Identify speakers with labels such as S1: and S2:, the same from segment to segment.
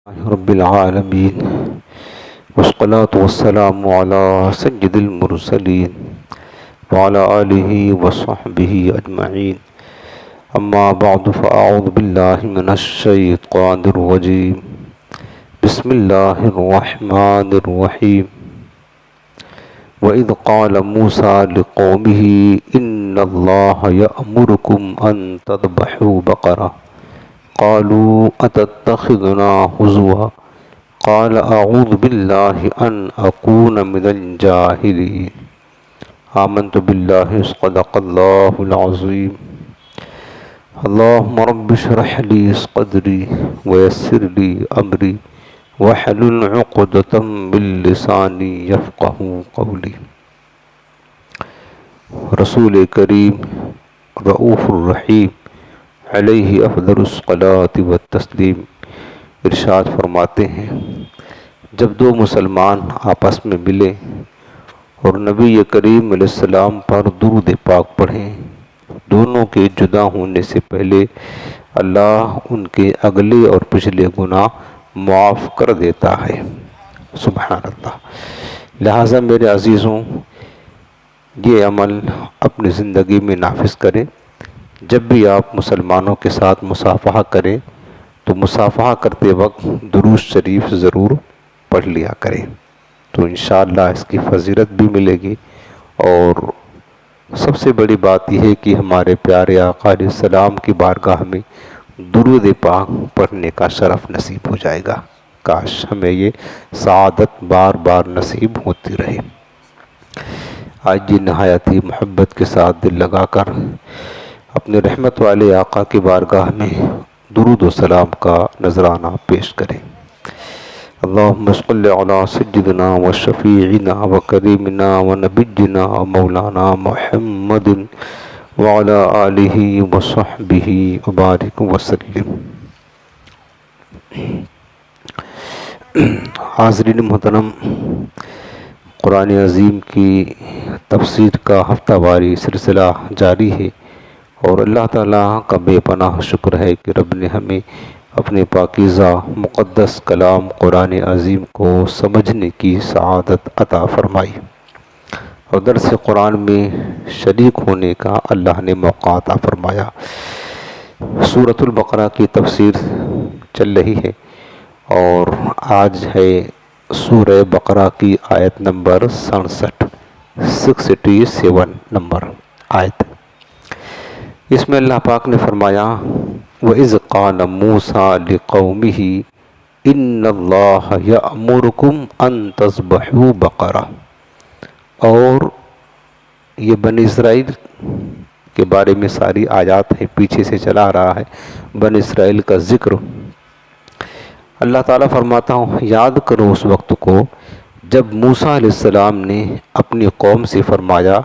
S1: رب العالمين والصلاة والسلام على سيد المرسلين وعلى آله وصحبه أجمعين أما بعد فأعوذ بالله من الشيطان الرجيم بسم الله الرحمن الرحيم وإذ قال موسى لقومه إن الله يأمركم أن تذبحوا بقرة قالوا أتتخذنا هزوا قال أعوذ بالله أن أكون من الجاهلين آمنت بالله صدق الله العظيم اللهم رب اشرح لي صدري ويسر لي أمري واحلل عقدة من لساني يفقهوا قولي رسول کریم رؤوف الرحیم علیہ افضل الصلاۃ والتسلیم ارشاد فرماتے ہیں، جب دو مسلمان آپس میں ملے اور نبی کریم علیہ السلام پر درود پاک پڑھیں، دونوں کے جدا ہونے سے پہلے اللہ ان کے اگلے اور پچھلے گناہ معاف کر دیتا ہے۔ سبحان اللہ۔ لہٰذا میرے عزیزوں، یہ عمل اپنی زندگی میں نافذ کریں۔ جب بھی آپ مسلمانوں کے ساتھ مصافحہ کریں تو مصافحہ کرتے وقت درود شریف ضرور پڑھ لیا کریں، تو انشاءاللہ اس کی فضیلت بھی ملے گی، اور سب سے بڑی بات یہ ہے کہ ہمارے پیارے آقا علیہ السلام کی بارگاہ میں درود پاک پڑھنے کا شرف نصیب ہو جائے گا۔ کاش ہمیں یہ سعادت بار بار نصیب ہوتی رہے۔ آج یہ نہایت ہی محبت کے ساتھ دل لگا کر اپنے رحمت والے آقا کی بارگاہ میں درود و سلام کا نذرانہ پیش کریں۔ اللہم صل علی سیدنا و شفیعنا و کریمنا و نبینا و مولانا محمد وعلی آلہ و صحبہ وبارک وسلم۔ حاضرین محترم، قرآن عظیم کی تفسیر کا ہفتہ واری سلسلہ جاری ہے، اور اللہ تعالیٰ کا بے پناہ شکر ہے کہ رب نے ہمیں اپنے پاکیزہ مقدس کلام قرآن عظیم کو سمجھنے کی سعادت عطا فرمائی، اور درس قرآن میں شریک ہونے کا اللہ نے موقع عطا فرمایا۔ سورۃ البقرہ کی تفسیر چل رہی ہے، اور آج ہے سورہ بقرہ کی آیت نمبر 67 نمبر آیت۔ اس میں اللہ پاک نے فرمایا، وَإِذْ قَالَ مُوسَىٰ لِقَوْمِهِ إِنَّ اللَّهَ يَأْمُرُكُمْ أَن تَذْبَحُوا بَقَرَةً، اور یہ بنی اسرائیل کے بارے میں ساری آیات ہیں، پیچھے سے چلا رہا ہے بنی اسرائیل کا ذکر۔ اللہ تعالیٰ فرماتا ہوں، یاد کرو اس وقت کو جب موسیٰ علیہ السلام نے اپنی قوم سے فرمایا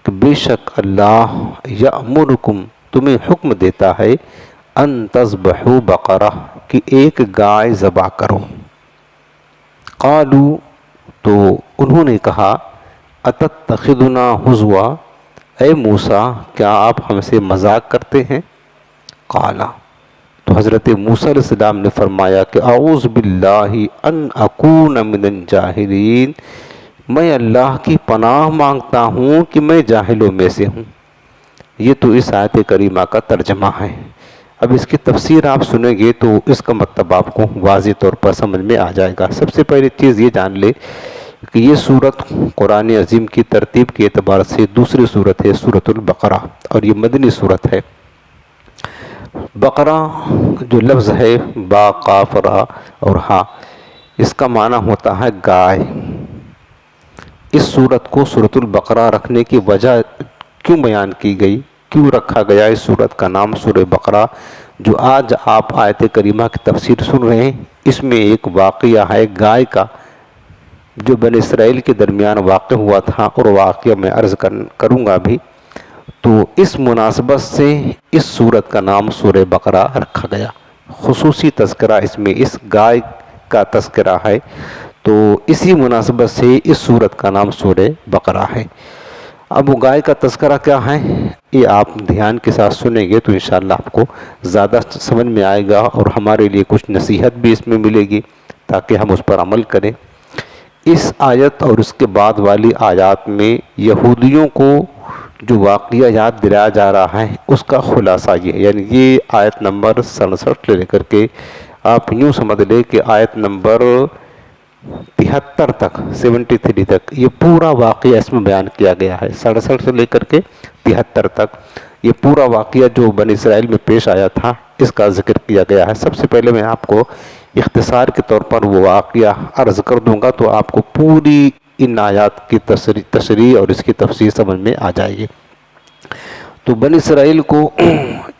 S1: کہ بے شک اللہ یأمرکم، تمہیں حکم دیتا ہے، ان تذبحوا بقرہ، کہ ایک گائے ذبح کرو۔ قالوا، تو انہوں نے کہا، اتتخذنا ہزوا، اے موسیٰ کیا آپ ہم سے مذاق کرتے ہیں؟ قالا، تو حضرت موسیٰ علیہ السلام نے فرمایا کہ اعوذ باللہ ان اکون من الجاہلین، میں اللہ کی پناہ مانگتا ہوں کہ میں جاہلوں میں سے ہوں۔ یہ تو اس آیت کریمہ کا ترجمہ ہے۔ اب اس کی تفسیر آپ سنیں گے تو اس کا مطلب آپ کو واضح طور پر سمجھ میں آ جائے گا۔ سب سے پہلی چیز یہ جان لے کہ یہ سورت قرآن عظیم کی ترتیب کے اعتبار سے دوسری سورت ہے، سورۃ البقرہ، اور یہ مدنی سورت ہے۔ بقرہ جو لفظ ہے با قاف را اور ہا، اس کا معنی ہوتا ہے گائے۔ اس سورت کو سورۃ البقرہ رکھنے کی وجہ کیوں بیان کی گئی، کیوں رکھا گیا اس سورت کا نام سورہ بقرہ؟ جو آج آپ آیت کریمہ کی تفسیر سن رہے ہیں، اس میں ایک واقعہ ہے گائے کا، جو بنی اسرائیل کے درمیان واقع ہوا تھا، اور واقعہ میں عرض کروں گا بھی۔ تو اس مناسبت سے اس سورت کا نام سورہ بقرہ رکھا گیا، خصوصی تذکرہ اس میں اس گائے کا تذکرہ ہے، تو اسی مناسبت سے اس سورت کا نام سورہ بقرہ ہے۔ اب وہ گائے کا تذکرہ کیا ہے یہ آپ دھیان کے ساتھ سنیں گے تو انشاءاللہ آپ کو زیادہ سمجھ میں آئے گا اور ہمارے لیے کچھ نصیحت بھی اس میں ملے گی تاکہ ہم اس پر عمل کریں۔ اس آیت اور اس کے بعد والی آیات میں یہودیوں کو جو واقعہ یاد دلایا جا رہا ہے اس کا خلاصہ یہ، یعنی یہ آیت نمبر 67 لے کر کے آپ یوں سمجھ لیں کہ آیت نمبر 73 تک 73 تک یہ پورا واقعہ اس میں بیان کیا گیا ہے۔ 67 سے لے کر کے 73 تک یہ پورا واقعہ جو بنی اسرائیل میں پیش آیا تھا اس کا ذکر کیا گیا ہے۔ سب سے پہلے میں آپ کو اختصار کے طور پر وہ واقعہ عرض کر دوں گا تو آپ کو پوری ان آیات کی تشریح اور اس کی تفسیر سمجھ میں آ جائے گی۔ تو بنی اسرائیل کو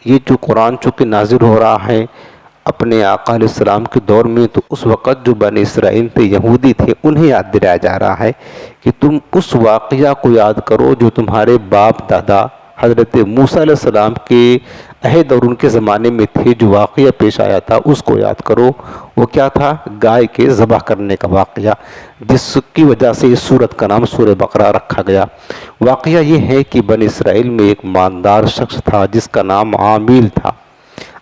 S1: یہ جو قرآن چونکہ نازل ہو رہا ہے اپنے آقا علیہ السلام کے دور میں، تو اس وقت جو بنی اسرائیل تھے، یہودی تھے، انہیں یاد دلایا جا رہا ہے کہ تم اس واقعہ کو یاد کرو جو تمہارے باپ دادا حضرت موسیٰ علیہ السلام کے عہد اور ان کے زمانے میں تھے، جو واقعہ پیش آیا تھا اس کو یاد کرو۔ وہ کیا تھا؟ گائے کے ذبح کرنے کا واقعہ، جس کی وجہ سے اس سورت کا نام سورہ بقرہ رکھا گیا۔ واقعہ یہ ہے کہ بنی اسرائیل میں ایک مالدار شخص تھا جس کا نام عامیل تھا۔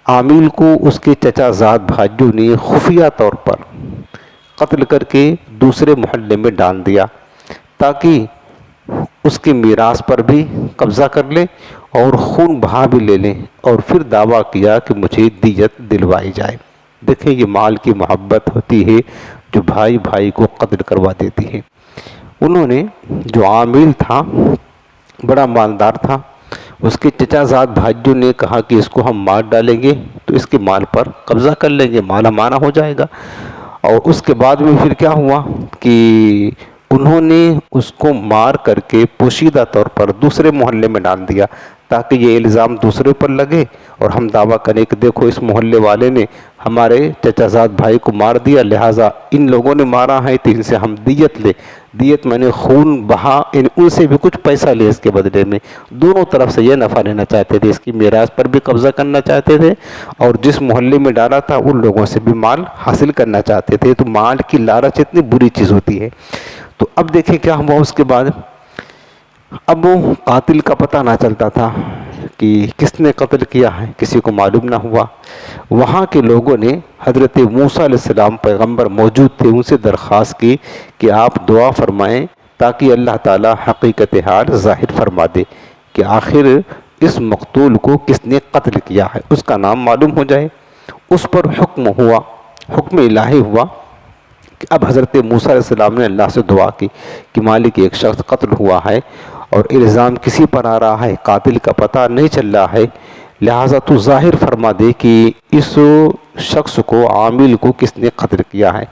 S1: عامیل کو اس کے چچا زاد بھائیوں نے خفیہ طور پر قتل کر کے دوسرے محلے میں ڈال دیا تاکہ اس کے میراث پر بھی قبضہ کر لیں اور خون بہا بھی لے لیں، اور پھر دعویٰ کیا کہ مجھے دیت دلوائی جائے۔ دیکھیں یہ مال کی محبت ہوتی ہے جو بھائی بھائی کو قتل کروا دیتی ہے۔ انہوں نے جو عامل تھا بڑا مالدار تھا، اس کے چچا زاد بھائیوں نے کہا کہ اس کو ہم مار ڈالیں گے تو اس کے مال پر قبضہ کر لیں گے، مالا مانا ہو جائے گا۔ اور اس کے بعد میں پھر کیا ہوا کہ انہوں نے اس کو مار کر کے پوشیدہ طور پر دوسرے محلے میں ڈال دیا تاکہ یہ الزام دوسرے پر لگے اور ہم دعویٰ کریں کہ دیکھو اس محلے والے نے ہمارے چچا زاد بھائی کو مار دیا، لہٰذا ان لوگوں نے مارا ہے تو ان سے ہم دیت لے۔ دیت میں نے خون بہا، ان سے بھی کچھ پیسہ لے اس کے بدلے میں۔ دونوں طرف سے یہ نفع لینا چاہتے تھے، اس کی میراث پر بھی قبضہ کرنا چاہتے تھے اور جس محلے میں ڈالا تھا ان لوگوں سے بھی مال حاصل کرنا چاہتے تھے۔ تو مال کی لالچ اتنی بری چیز ہوتی ہے۔ تو اب دیکھیں کیا ہوا اس کے بعد۔ اب وہ قاتل کا پتہ نہ چلتا تھا کہ کس نے قتل کیا ہے، کسی کو معلوم نہ ہوا۔ وہاں کے لوگوں نے حضرت موسیٰ علیہ السلام پیغمبر موجود تھے، ان سے درخواست کی کہ آپ دعا فرمائیں تاکہ اللہ تعالی حقیقت حال ظاہر فرما دے کہ آخر اس مقتول کو کس نے قتل کیا ہے، اس کا نام معلوم ہو جائے۔ اس پر حکم ہوا، حکم الہی ہوا کہ اب حضرت موسیٰ علیہ السلام نے اللہ سے دعا کی کہ مالک ایک شخص قتل ہوا ہے اور الزام کسی پر آ رہا ہے، قاتل کا پتہ نہیں چل رہا ہے، لہٰذا تو ظاہر فرما دے کہ اس شخص کو، عامل کو کس نے قتل کیا ہے۔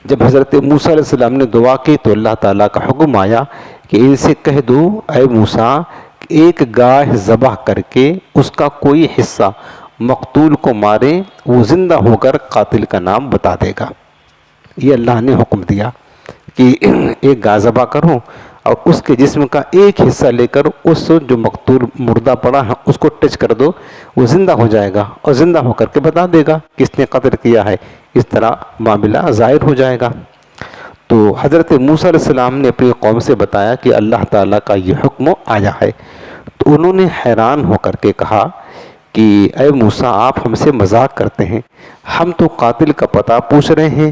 S1: جب حضرت موسیٰ علیہ السلام نے دعا کی تو اللہ تعالیٰ کا حکم آیا کہ ان سے کہہ دو اے موسیٰ کہ ایک گائے ذبح کر کے اس کا کوئی حصہ مقتول کو مارے، وہ زندہ ہو کر قاتل کا نام بتا دے گا۔ یہ اللہ نے حکم دیا کہ ایک گائے ذبح کرو اور اس کے جسم کا ایک حصہ لے کر اس جو مقتول مردہ پڑا ہے اس کو ٹچ کر دو، وہ زندہ ہو جائے گا اور زندہ ہو کر کے بتا دے گا کس نے قتل کیا ہے، اس طرح معاملہ ظاہر ہو جائے گا۔ تو حضرت موسیٰ علیہ السلام نے اپنی قوم سے بتایا کہ اللہ تعالیٰ کا یہ حکم آیا ہے، تو انہوں نے حیران ہو کر کے کہا کہ اے موسیٰ آپ ہم سے مذاق کرتے ہیں، ہم تو قاتل کا پتہ پوچھ رہے ہیں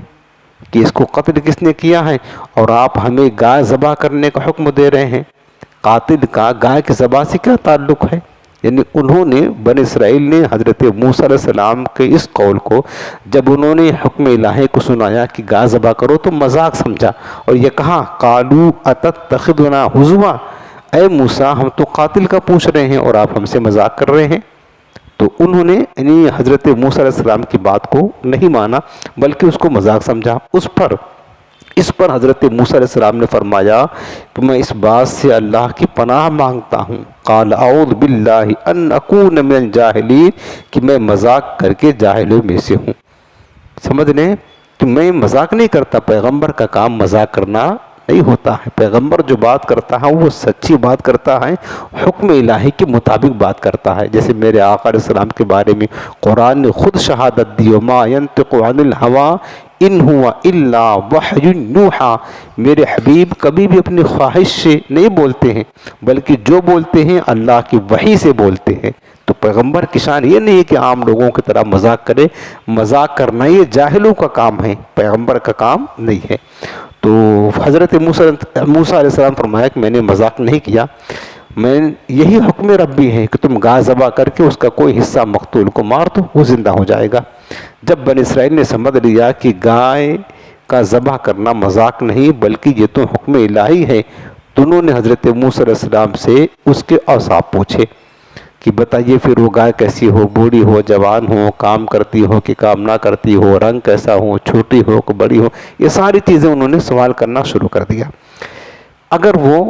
S1: کہ اس کو قتل کس نے کیا ہے اور آپ ہمیں گائے ذبح کرنے کا حکم دے رہے ہیں۔ قاتل کا گائے کے ذبح سے کیا تعلق ہے؟ یعنی انہوں نے بنی اسرائیل نے حضرت موسیٰ علیہ السلام کے اس قول کو جب انہوں نے حکم الہی کو سنایا کہ گائے ذبح کرو تو مذاق سمجھا اور یہ کہا قالوا اتتخذنا ہزوا، اے موسیٰ ہم تو قاتل کا پوچھ رہے ہیں اور آپ ہم سے مذاق کر رہے ہیں۔ تو انہوں نے یعنی حضرت موسیٰ علیہ السلام کی بات کو نہیں مانا بلکہ اس کو مذاق سمجھا۔ اس پر حضرت موسیٰ علیہ السلام نے فرمایا کہ میں اس بات سے اللہ کی پناہ مانگتا ہوں، قال اعوذ باللہ ان اکون من الجاہلین، کہ میں مذاق کر کے جاہلوں میں سے ہوں۔ سمجھ لیں کہ میں مذاق نہیں کرتا، پیغمبر کا کام مذاق کرنا نہیں ہوتا ہے۔ پیغمبر جو بات کرتا ہے وہ سچی بات کرتا ہے، حکم الہی کے مطابق بات کرتا ہے۔ جیسے میرے آقا علیہ السلام کے بارے میں قرآن نے خود شہادت دی وما ينطق عن الهوى ان ہوا الا وحی یوحی، میرے حبیب کبھی بھی اپنی خواہش سے نہیں بولتے ہیں بلکہ جو بولتے ہیں اللہ کی وحی سے بولتے ہیں۔ تو پیغمبر کی شان یہ نہیں ہے کہ عام لوگوں کی طرح مذاق کرے، مذاق کرنا یہ جاہلوں کا کام ہے، پیغمبر کا کام نہیں ہے۔ تو حضرت موسیٰ علیہ السلام فرمایا کہ میں نے مذاق نہیں کیا، میں یہی حکم ربی ہے کہ تم گائے ذبح کر کے اس کا کوئی حصہ مقتول کو مار دو، وہ زندہ ہو جائے گا۔ جب بنی اسرائیل نے سمجھ لیا کہ گائے کا ذبح کرنا مذاق نہیں بلکہ یہ تو حکم الہی ہے، تو انہوں نے حضرت موسیٰ علیہ السلام سے اس کے اوصاف پوچھے کہ بتائیے پھر وہ گائے کیسی ہو، بوڑھی ہو، جوان ہو، کام کرتی ہو کہ کام نہ کرتی ہو، رنگ کیسا ہو، چھوٹی ہو کہ بڑی ہو، یہ ساری چیزیں انہوں نے سوال کرنا شروع کر دیا۔ اگر وہ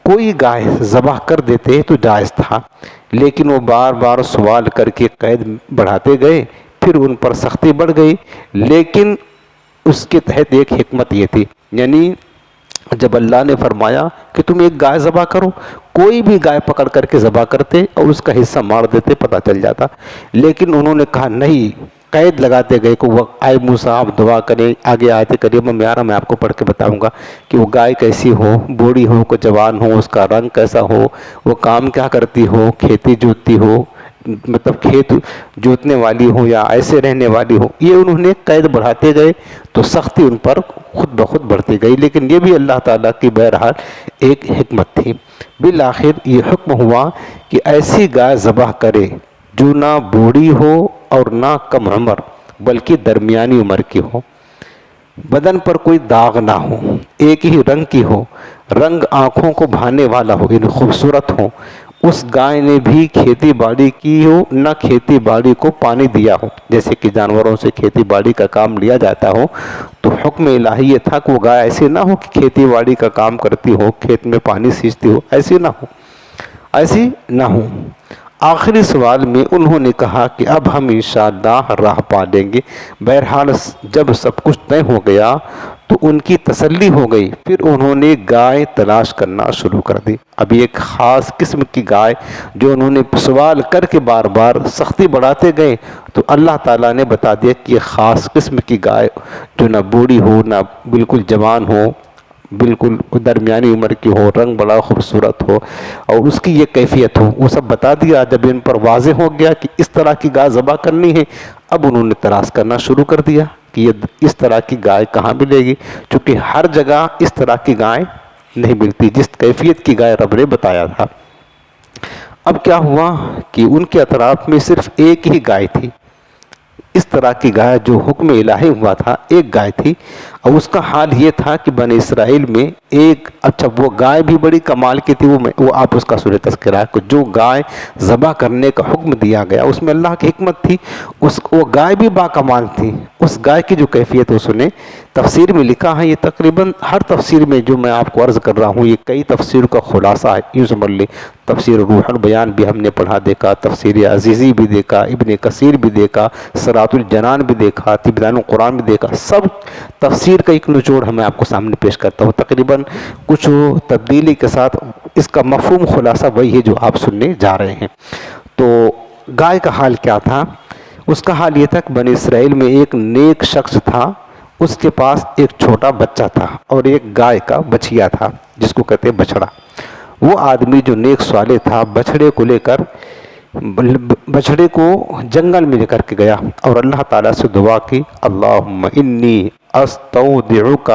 S1: کوئی گائے ذبح کر دیتے تو جائز تھا، لیکن وہ بار بار سوال کر کے قید بڑھاتے گئے، پھر ان پر سختی بڑھ گئی، لیکن اس کے تحت ایک حکمت یہ تھی، یعنی جب اللہ نے فرمایا کہ تم ایک گائے ذبح کرو، کوئی بھی گائے پکڑ کر کے ذبح کرتے اور اس کا حصہ مار دیتے، پتہ چل جاتا، لیکن انہوں نے کہا نہیں، قید لگاتے گئے کہ وہ آئے موسیٰ آپ دعا کریں، آگے آیت کریمہ میں آ رہا، میں آپ کو پڑھ کے بتاؤں گا کہ وہ گائے کیسی ہو، بوڑھی ہو کہ جوان ہو، اس کا رنگ کیسا ہو، وہ کام کیا کرتی ہو، کھیتی جوتتی ہو، مطلب کھیت جوتنے والی ہو یا ایسے رہنے والی ہو، یہ انہوں نے قید بڑھاتے گئے تو سختی ان پر خود بخود بڑھتی گئی، لیکن یہ بھی اللہ تعالیٰ کی بہرحال ایک حکمت تھی۔ بالآخر یہ حکم ہوا کہ ایسی گائے ذبح کرے جو نہ بوڑھی ہو اور نہ کم عمر بلکہ درمیانی عمر کی ہو، بدن پر کوئی داغ نہ ہو، ایک ہی رنگ کی ہو، رنگ آنکھوں کو بھانے والا ہو، یعنی خوبصورت ہو، اس گائے نے بھی کھیتی باڑی کی ہو، نہ کھیتی باڑی کو پانی دیا ہو، جیسے کہ جانوروں سے کھیتی باڑی کا کام لیا جاتا ہو، تو حکم الہی یہ تھا کہ وہ گائے ایسے نہ ہو کہ کھیتی باڑی کا کام کرتی ہو، کھیت میں پانی سینچتی ہو، ایسی نہ ہو۔ آخری سوال میں انہوں نے کہا کہ اب ہم انشاءاللہ راہ پا لیں گے۔ بہرحال جب سب کچھ طے ہو گیا تو ان کی تسلی ہو گئی، پھر انہوں نے گائے تلاش کرنا شروع کر دی۔ اب ایک خاص قسم کی گائے جو انہوں نے سوال کر کے بار بار سختی بڑھاتے گئے، تو اللہ تعالیٰ نے بتا دیا کہ یہ خاص قسم کی گائے جو نہ بوڑھی ہو نہ بالکل جوان ہو، بالکل درمیانی عمر کی ہو، رنگ بڑا خوبصورت ہو اور اس کی یہ کیفیت ہو، وہ سب بتا دیا۔ جب ان پر واضح ہو گیا کہ اس طرح کی گائے ذبح کرنی ہے، اب انہوں نے تلاش کرنا شروع کر دیا کہ یہ اس طرح کی گائے کہاں ملے گی، چونکہ ہر جگہ اس طرح کی گائے نہیں ملتی جس کیفیت کی گائے رب نے بتایا تھا۔ اب کیا ہوا کہ ان کے اطراف میں صرف ایک ہی گائے تھی، اس طرح کی گائے جو حکم الہی ہوا تھا، ایک گائے تھی، اور اس کا حال یہ تھا کہ بنی اسرائیل میں وہ گائے بھی بڑی کمال کی تھی، وہ آپ اس کا سورہ تذکرہ ہے کہ جو گائے ذبح کرنے کا حکم دیا گیا اس میں اللہ کی حکمت تھی، وہ گائے بھی با کمال تھی۔ اس گائے کی جو کیفیت اس نے تفسیر میں لکھا ہے، یہ تقریباً ہر تفسیر میں جو میں آپ کو عرض کر رہا ہوں یہ کئی تفسیر کا خلاصہ ہے، یوں سمجھ لیں۔ تفسیر روح البیان بھی ہم نے پڑھا دیکھا، تفسیر عزیزی بھی دیکھا، ابن کثیر بھی دیکھا، سراۃ الجنان بھی دیکھا، تبیان القرآن بھی دیکھا، سب تفسیر کا ایک نچوڑ ہمیں آپ کو سامنے پیش کرتا ہوں، تقریباً کچھ تبدیلی کے ساتھ اس کا مفہوم خلاصہ وہی ہے جو آپ سننے جا رہے ہیں۔ تو گائے کا حال کیا تھا؟ اس کا حال یہ تھا کہ بنی اسرائیل میں ایک نیک شخص تھا، اس کے پاس ایک چھوٹا بچہ تھا اور ایک گائے کا بچیا تھا جس کو کہتے ہیں بچڑا۔ وہ آدمی جو نیک صالح تھا بچڑے کو جنگل میں لے کر کے گیا اور اللہ تعالیٰ سے دعا کی، اللہم انی استودعک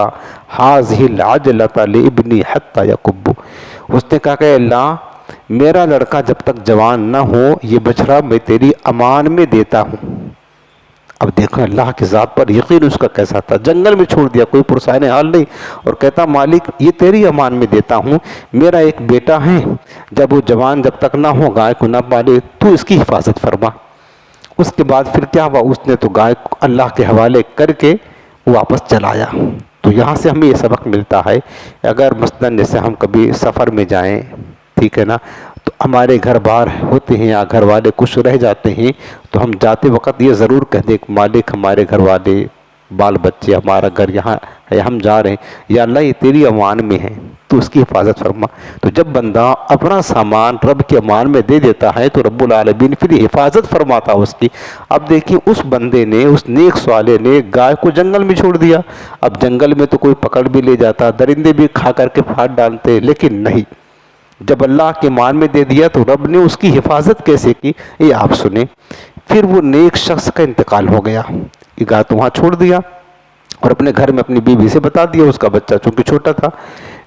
S1: ہذہ العجلۃ لابنی حتی یکب۔ اس نے کہا کہ اللہ میرا لڑکا جب تک جوان نہ ہو یہ بچڑا میں تیری امان میں دیتا ہوں۔ اب دیکھو اللہ کی ذات پر یقین اس کا کیسا تھا، جنگل میں چھوڑ دیا، کوئی پرسائن حال نہیں، اور کہتا مالک یہ تیری امان میں دیتا ہوں، میرا ایک بیٹا ہے، جب وہ جوان جب تک نہ ہو گائے کو نہ پالے تو اس کی حفاظت فرما۔ اس کے بعد پھر کیا ہوا، اس نے تو گائے کو اللہ کے حوالے کر کے واپس چلایا۔ تو یہاں سے ہمیں یہ سبق ملتا ہے، اگر مثلاً جیسے ہم کبھی سفر میں جائیں، ٹھیک ہے نا، تو ہمارے گھر بار ہوتے ہیں یا گھر والے کچھ رہ جاتے ہیں، تو ہم جاتے وقت یہ ضرور کہہ دیں کہ مالک ہمارے گھر والے بال بچے، ہمارا گھر یہاں ہے، ہم جا رہے ہیں، یا اللہ یہ تیری امان میں ہے تو اس کی حفاظت فرما۔ تو جب بندہ اپنا سامان رب کے امان میں دے دیتا ہے تو رب العالمین پھر حفاظت فرماتا اس کی۔ اب دیکھیں اس بندے نے، اس نیک صالح نے گائے کو جنگل میں چھوڑ دیا۔ اب جنگل میں تو کوئی پکڑ بھی لے جاتا، درندے بھی کھا کر کے پھاڑ ڈالتے، لیکن نہیں، جب اللہ کے امان میں دے دیا تو رب نے اس کی حفاظت کیسے کی یہ آپ سنیں۔ پھر وہ نیک شخص کا انتقال ہو گیا، یہ گائے تو وہاں چھوڑ دیا اور اپنے گھر میں اپنی بیوی سے بتا دیا، اس کا بچہ چونکہ چھوٹا تھا،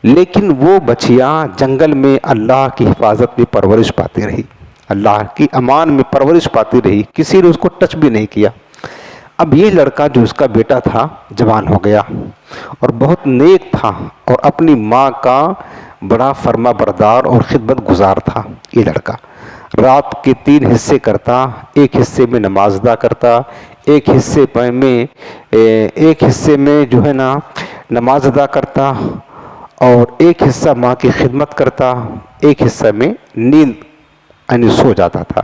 S1: لیکن وہ بچیاں جنگل میں اللہ کی حفاظت میں پرورش پاتی رہی، اللہ کی امان میں پرورش پاتی رہی، کسی نے اس کو ٹچ بھی نہیں کیا۔ اب یہ لڑکا جو اس کا بیٹا تھا جوان ہو گیا اور بہت نیک تھا اور اپنی ماں کا بڑا فرما بردار اور خدمت گزار تھا۔ یہ لڑکا رات کے 3 حصے کرتا، ایک حصے میں نماز ادا کرتا، ایک حصے میں جو ہے نا نماز ادا کرتا اور ایک حصہ ماں کی خدمت کرتا، ایک حصہ میں نیند یعنی سو جاتا تھا۔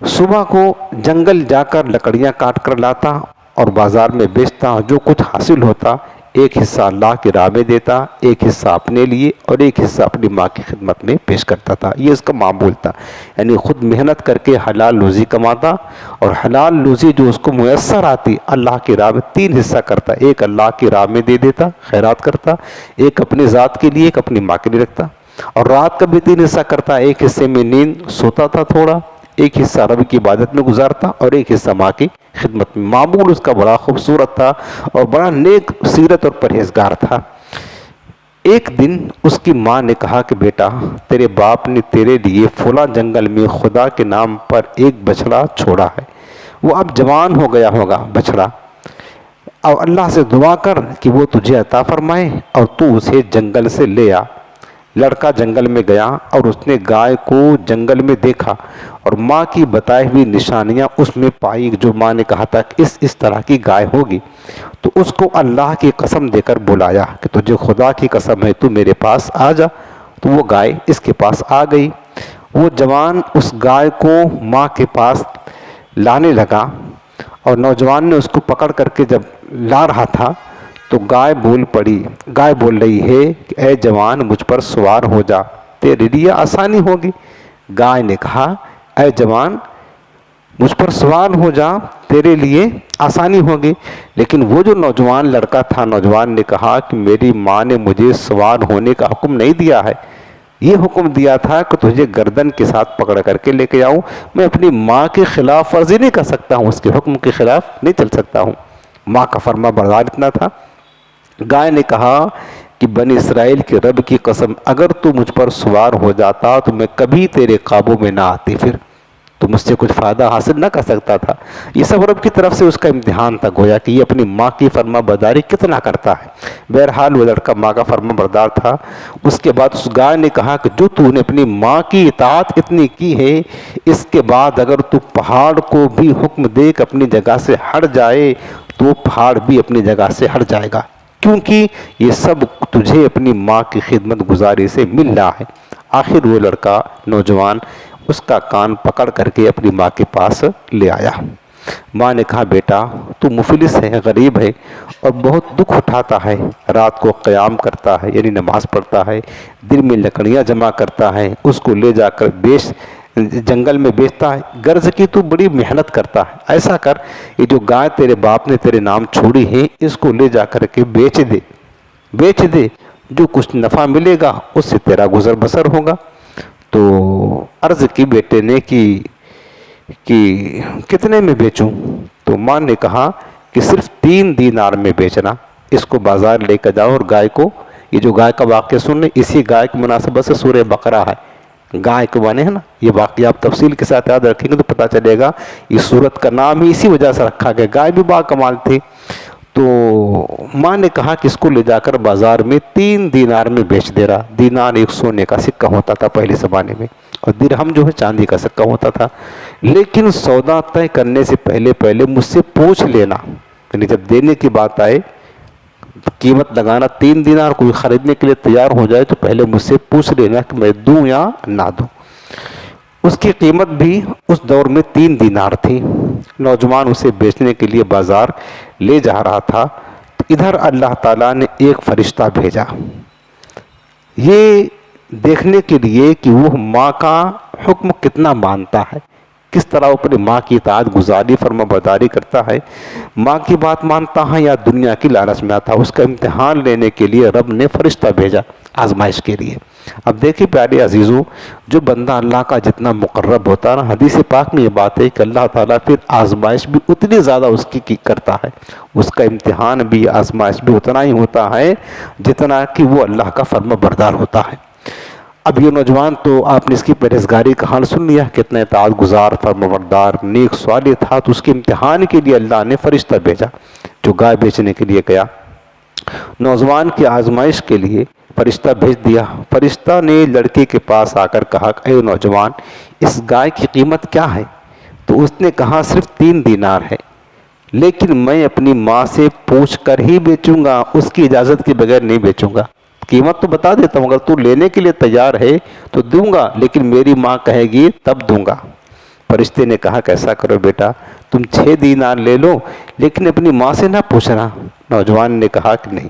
S1: صبح کو جنگل جا کر لکڑیاں کاٹ کر لاتا اور بازار میں بیچتا، جو کچھ حاصل ہوتا ایک حصہ اللہ کی راہ میں دیتا، ایک حصہ اپنے لیے اور ایک حصہ اپنی ماں کی خدمت میں پیش کرتا تھا۔ یہ اس کا معمول تھا، یعنی خود محنت کر کے حلال روزی کماتا اور حلال روزی جو اس کو میسر آتی اللہ کی راہ میں 3 حصہ کرتا، ایک اللہ کی راہ میں دے دیتا خیرات کرتا، ایک اپنی ذات کے لیے، ایک اپنی ماں کے لیے رکھتا، اور رات کا بھی 3 حصہ کرتا، ایک حصے میں نیند سوتا تھا تھوڑا، ایک حصہ رب کی عبادت میں گزارتا اور ایک حصہ ماں کی خدمت میں۔ معمول اس کا بڑا خوبصورت تھا اور بڑا نیک سیرت اور پرہیزگار تھا۔ ایک دن اس کی ماں نے کہا کہ بیٹا تیرے باپ نے تیرے لیے فلاں جنگل میں خدا کے نام پر ایک بچڑا چھوڑا ہے، وہ اب جوان ہو گیا ہوگا بچڑا، اور اللہ سے دعا کر کہ وہ تجھے عطا فرمائے اور تو اسے جنگل سے لے آ۔ لڑکا جنگل میں گیا اور اس نے گائے کو جنگل میں دیکھا اور ماں کی بتائی ہوئی نشانیاں اس میں پائی، جو ماں نے کہا تھا کہ اس طرح کی گائے ہوگی، تو اس کو اللہ کی قسم دے کر بلایا کہ تجھے خدا کی قسم ہے تو میرے پاس آ جا۔ تو وہ گائے اس کے پاس آ گئی، وہ جوان اس گائے کو ماں کے پاس لانے لگا اور نوجوان نے اس کو پکڑ کر کے جب لا رہا تھا تو گائے بول رہی ہے کہ اے جوان مجھ پر سوار ہو جا، تیرے لیے آسانی ہوگی۔ گائے نے کہا اے جوان مجھ پر سوار ہو جا، تیرے لیے آسانی ہوگی، لیکن وہ جو نوجوان لڑکا تھا، نوجوان نے کہا کہ میری ماں نے مجھے سوار ہونے کا حکم نہیں دیا ہے، یہ حکم دیا تھا کہ تجھے گردن کے ساتھ پکڑ کر کے لے کے آؤں، میں اپنی ماں کی خلاف ورزی نہیں کر سکتا ہوں، اس کے حکم کے خلاف نہیں چل سکتا ہوں۔ ماں کا فرما بردار اتنا تھا۔ گائے نے کہا کہ بنی اسرائیل کے رب کی قسم اگر تو مجھ پر سوار ہو جاتا تو میں کبھی تیرے قابو میں نہ آتی، پھر تو مجھ سے کچھ فائدہ حاصل نہ کر سکتا تھا۔ یہ سب رب کی طرف سے اس کا امتحان تھا، گویا کہ یہ اپنی ماں کی فرما برداری کتنا کرتا ہے۔ بہرحال وہ لڑکا ماں کا فرما بردار تھا۔ اس کے بعد اس گائے نے کہا کہ جو تو نے اپنی ماں کی اطاعت اتنی کی ہے، اس کے بعد اگر تو پہاڑ کو بھی حکم دے کہ اپنی جگہ سے ہٹ جائے تو وہ پہاڑ بھی اپنی جگہ سے ہٹ جائے گا، کیونکہ یہ سب تجھے اپنی ماں کی خدمت گزاری سے مل رہا ہے۔ آخر وہ لڑکا نوجوان اس کا کان پکڑ کر کے اپنی ماں کے پاس لے آیا۔ ماں نے کہا بیٹا تو مفلس ہے، غریب ہے اور بہت دکھ اٹھاتا ہے، رات کو قیام کرتا ہے یعنی نماز پڑھتا ہے، دن میں لکڑیاں جمع کرتا ہے، اس کو لے جا کر جنگل میں بیچتا ہے، غرض کی تو بڑی محنت کرتا ہے، ایسا کر یہ جو گائے تیرے باپ نے تیرے نام چھوڑی ہے اس کو لے جا کر کے بیچ دے، جو کچھ نفع ملے گا اس سے تیرا گزر بسر ہوگا۔ تو عرض کی بیٹے نے کہ کتنے میں بیچوں؟ تو ماں نے کہا کہ صرف 3 دینار میں بیچنا، اس کو بازار لے کر جاؤ اور گائے کو، یہ جو گائے کا واقعہ سننے اسی گائے کی مناسبت سے سورہ بقرہ ہے، گائے کے معنی ہے نا، یہ واقعہ آپ تفصیل کے ساتھ یاد رکھیں گے تو پتہ چلے گا، اس سورت کا نام ہی اسی وجہ سے رکھا گیا، گائے بھی با کمال تھی۔ تو ماں نے کہا کہ اس کو لے جا کر بازار میں 3 دینار میں بیچ دے رہا۔ دینار ایک سونے کا سکہ ہوتا تھا پہلے زمانے میں، اور درہم جو ہے چاندی کا سکہ ہوتا تھا، لیکن سودا طے کرنے سے پہلے مجھ سے پوچھ لینا، یعنی جب دینے کی بات آئے قیمت لگانا 3 دینار کوئی خریدنے کے لیے تیار ہو جائے تو پہلے مجھ سے پوچھ لینا کہ میں دوں یا نہ دوں۔ اس کی قیمت بھی اس دور میں 3 دینار تھی، نوجوان اسے بیچنے کے لیے بازار لے جا رہا تھا، تو ادھر اللہ تعالیٰ نے ایک فرشتہ بھیجا یہ دیکھنے کے لیے کہ وہ ماں کا حکم کتنا مانتا ہے، کس طرح وہ اپنی ماں کی اطاعت گزاری فرما برداری کرتا ہے، ماں کی بات مانتا ہے یا دنیا کی لالچ میں آتا ہے۔ اس کا امتحان لینے کے لیے رب نے فرشتہ بھیجا آزمائش کے لیے۔ اب دیکھیں پیارے عزیزوں، جو بندہ اللہ کا جتنا مقرب ہوتا ہے نا، حدیث پاک میں یہ بات ہے کہ اللہ تعالیٰ پھر آزمائش بھی اتنی زیادہ اس کی کرتا ہے، اس کا امتحان بھی آزمائش بھی اتنا ہی ہوتا ہے جتنا کہ وہ اللہ کا فرما بردار ہوتا ہے۔ اب یہ نوجوان تو آپ نے اس کی پرہیزگاری کا حال سن لیا، کتنا اطاعت گزار فرمانبردار نیک صالح تھا، تو اس کے امتحان کے لیے اللہ نے فرشتہ بھیجا جو گائے بیچنے کے لیے گیا۔ نوجوان کی آزمائش کے لیے فرشتہ بھیج دیا۔ فرشتہ نے لڑکے کے پاس آ کر کہا کہ اے نوجوان، اس گائے کی قیمت کیا ہے؟ تو اس نے کہا صرف 3 دینار ہے، لیکن میں اپنی ماں سے پوچھ کر ہی بیچوں گا، اس کی اجازت کے بغیر نہیں بیچوں گا۔ قیمت تو بتا دیتا ہوں، اگر تو لینے کے لیے تیار ہے تو دوں گا، لیکن میری ماں کہے گی تب دوں گا۔ فرشتے نے کہا کہ ایسا کرو بیٹا، تم 6 دینار لے لو، لیکن اپنی ماں سے نہ پوچھنا۔ نوجوان نے کہا کہ نہیں،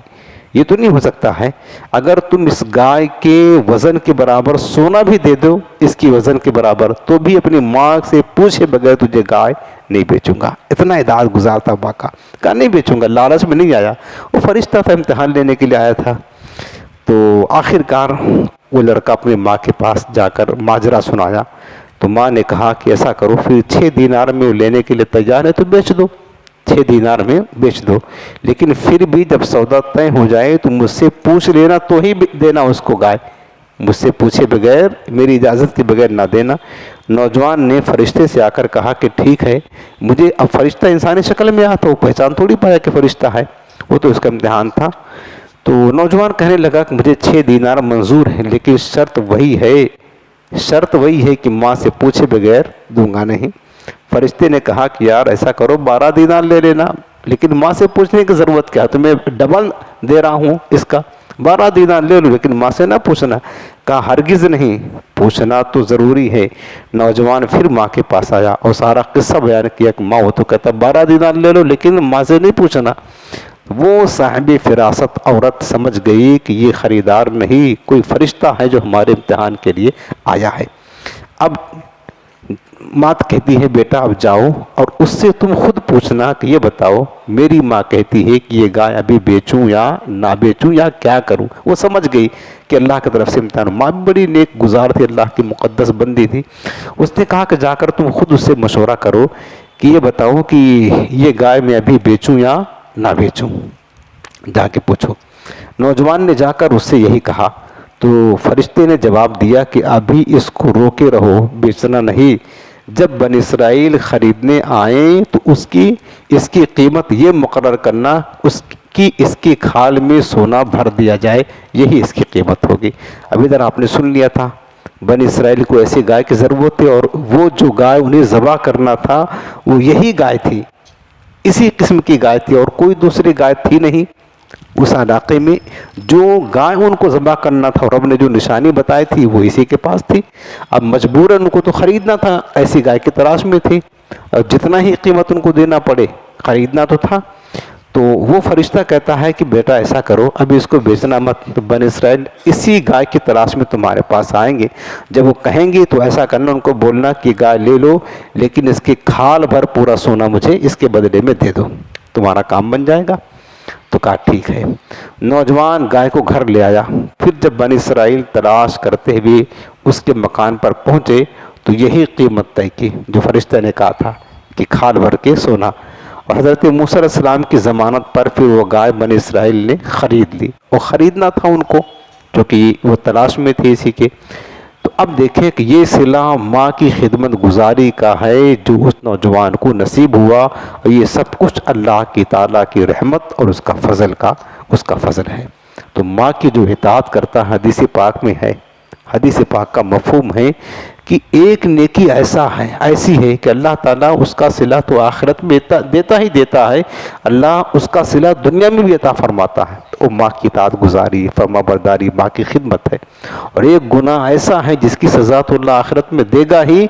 S1: یہ تو نہیں ہو سکتا ہے، اگر تم اس گائے کے وزن کے برابر سونا بھی دے دو، اس کی وزن کے برابر، تو بھی اپنی ماں سے پوچھے بغیر تجھے گائے نہیں بیچوں گا۔ اتنا اطاعت گزار تھا ماں کا، کہا نہیں بیچوں گا، لالچ میں نہیں آیا، وہ فرشتہ تھا امتحان لینے کے لیے آیا تھا۔ تو آخر کار وہ لڑکا اپنی ماں کے پاس جا کر ماجرا سنایا، تو ماں نے کہا کہ ایسا کرو، پھر 6 دینار میں وہ لینے کے لیے تیار ہے تو بیچ دو، 6 دینار میں بیچ دو، لیکن پھر بھی جب سودا طے ہو جائے تو مجھ سے پوچھ لینا تو ہی دینا اس کو گائے، مجھ سے پوچھے بغیر، میری اجازت کے بغیر نہ دینا۔ نوجوان نے فرشتے سے آ کر کہا کہ ٹھیک ہے، مجھے اب فرشتہ انسانی شکل میں آیا تو وہ پہچان تھوڑی پایا کہ فرشتہ ہے، وہ تو اس کا امتحان تھا۔ تو نوجوان کہنے لگا کہ مجھے 6 دینار منظور ہے، لیکن شرط وہی ہے کہ ماں سے پوچھے بغیر دوں گا نہیں۔ فرشتے نے کہا کہ یار ایسا کرو 12 دینار لے لینا، لیکن ماں سے پوچھنے کی ضرورت کیا، تمہیں ڈبل دے رہا ہوں اس کا، 12 دینار لے لو لیکن ماں سے نہ پوچھنا۔ کہا ہرگز نہیں، پوچھنا تو ضروری ہے۔ نوجوان پھر ماں کے پاس آیا اور سارا قصہ بیان کیا کہ ماں وہ تو کہتا 12 دینار لے لو لیکن ماں سے نہیں پوچھنا۔ وہ صاحب فراست عورت سمجھ گئی کہ یہ خریدار نہیں، کوئی فرشتہ ہے جو ہمارے امتحان کے لیے آیا ہے۔ اب ماں کہتی ہے بیٹا اب جاؤ اور اس سے تم خود پوچھنا کہ یہ بتاؤ، میری ماں کہتی ہے کہ یہ گائے ابھی بیچوں یا نہ بیچوں یا کیا کروں۔ وہ سمجھ گئی کہ اللہ کی طرف سے امتحان، ماں بڑی نیک گزار تھی، اللہ کی مقدس بندی تھی۔ اس نے کہا کہ جا کر تم خود اس سے مشورہ کرو کہ یہ بتاؤ کہ یہ گائے میں ابھی بیچوں یا نہ بیچوں، جا کے پوچھو۔ نوجوان نے جا کر اس سے یہی کہا، تو فرشتے نے جواب دیا کہ ابھی اس کو روکے رہو، بیچنا نہیں، جب بنی اسرائیل خریدنے آئیں تو اس کی قیمت یہ مقرر کرنا، اس کی کھال میں سونا بھر دیا جائے، یہی اس کی قیمت ہوگی۔ اب ادھر آپ نے سن لیا تھا، بنی اسرائیل کو ایسی گائے کی ضرورت تھی، اور وہ جو گائے انہیں ذبح کرنا تھا وہ یہی گائے تھی، اسی قسم کی گائے تھی، اور کوئی دوسری گائے تھی نہیں اس علاقے میں۔ جو گائے ان کو ذبح کرنا تھا اور رب نے جو نشانی بتائی تھی وہ اسی کے پاس تھی۔ اب مجبوراً ان کو تو خریدنا تھا، ایسی گائے کی تلاش میں تھی، اور جتنا ہی قیمت ان کو دینا پڑے خریدنا تو تھا۔ تو وہ فرشتہ کہتا ہے کہ بیٹا ایسا کرو، ابھی اس کو بیچنا مت، تو بنی اسرائیل اسی گائے کی تلاش میں تمہارے پاس آئیں گے، جب وہ کہیں گے تو ایسا کرنا، ان کو بولنا کہ گائے لے لو لیکن اس کی کھال بھر پورا سونا مجھے اس کے بدلے میں دے دو، تمہارا کام بن جائے گا۔ تو کہا ٹھیک ہے۔ نوجوان گائے کو گھر لے آیا، پھر جب بنی اسرائیل تلاش کرتے ہوئے اس کے مکان پر پہنچے تو یہی قیمت طے کی جو فرشتہ نے کہا تھا کہ کھال بھر کے سونا، اور حضرت موسیٰ علیہ السلام کی ضمانت پر پھر وہ گائے بنی اسرائیل نے خرید لی، وہ خریدنا تھا ان کو کیونکہ وہ تلاش میں تھے اسی کے۔ تو اب دیکھیں کہ یہ صلہ ماں کی خدمت گزاری کا ہے جو اس نوجوان کو نصیب ہوا، اور یہ سب کچھ اللہ کی تعالیٰ کی رحمت اور اس کا فضل ہے۔ تو ماں کی جو اطاعت کرتا حدیث پاک میں ہے، حدیث پاک کا مفہوم ہے کہ ایک نیکی ایسی ہے کہ اللہ تعالیٰ اس کا صلہ تو آخرت میں دیتا ہی دیتا ہے، اللہ اس کا صلہ دنیا میں بھی عطا فرماتا ہے، تو ماں کی اطاعت گزاری، فرما برداری، ماں کی خدمت ہے۔ اور ایک گناہ ایسا ہے جس کی سزا تو اللہ آخرت میں دے گا ہی،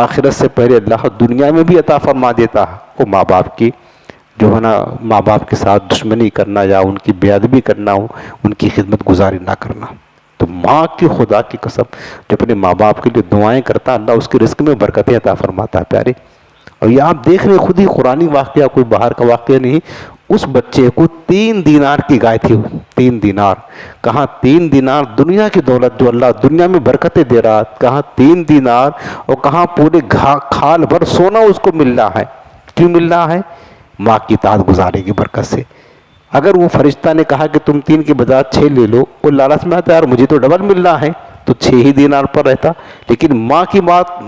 S1: آخرت سے پہلے اللہ دنیا میں بھی عطا فرما دیتا ہے، وہ ماں باپ کی جو ہے نا، ماں باپ کے ساتھ دشمنی کرنا یا ان کی بے ادبی کرنا ہو، ان کی خدمت گزاری نہ کرنا۔ تو ماں کی خدا کی قسم جو اپنے ماں باپ کے لیے دعائیں کرتا، اللہ اس کے رزق میں برکتیں عطا فرماتا ہے پیارے۔ اور یہ آپ دیکھ رہے خود ہی قرآنی واقعہ، کوئی باہر کا واقعہ نہیں، اس بچے کو 3 دینار کی گائے تھی، 3 دینار، کہاں 3 دینار دنیا کی دولت جو اللہ دنیا میں برکتیں دے رہا، کہاں 3 دینار اور کہاں پورے کھال بھر سونا اس کو مل رہا ہے۔ کیوں مل رہا ہے؟ ماں کی اطاعت گزارے کی برکت سے۔ اگر وہ فرشتہ نے کہا کہ تم 3 کے بجائے 6 لے لو، وہ لالچ میں آتا ہے، یار مجھے تو ڈبل مل رہا ہے، تو 6 ہی دینار پر رہتا، لیکن ماں کی بات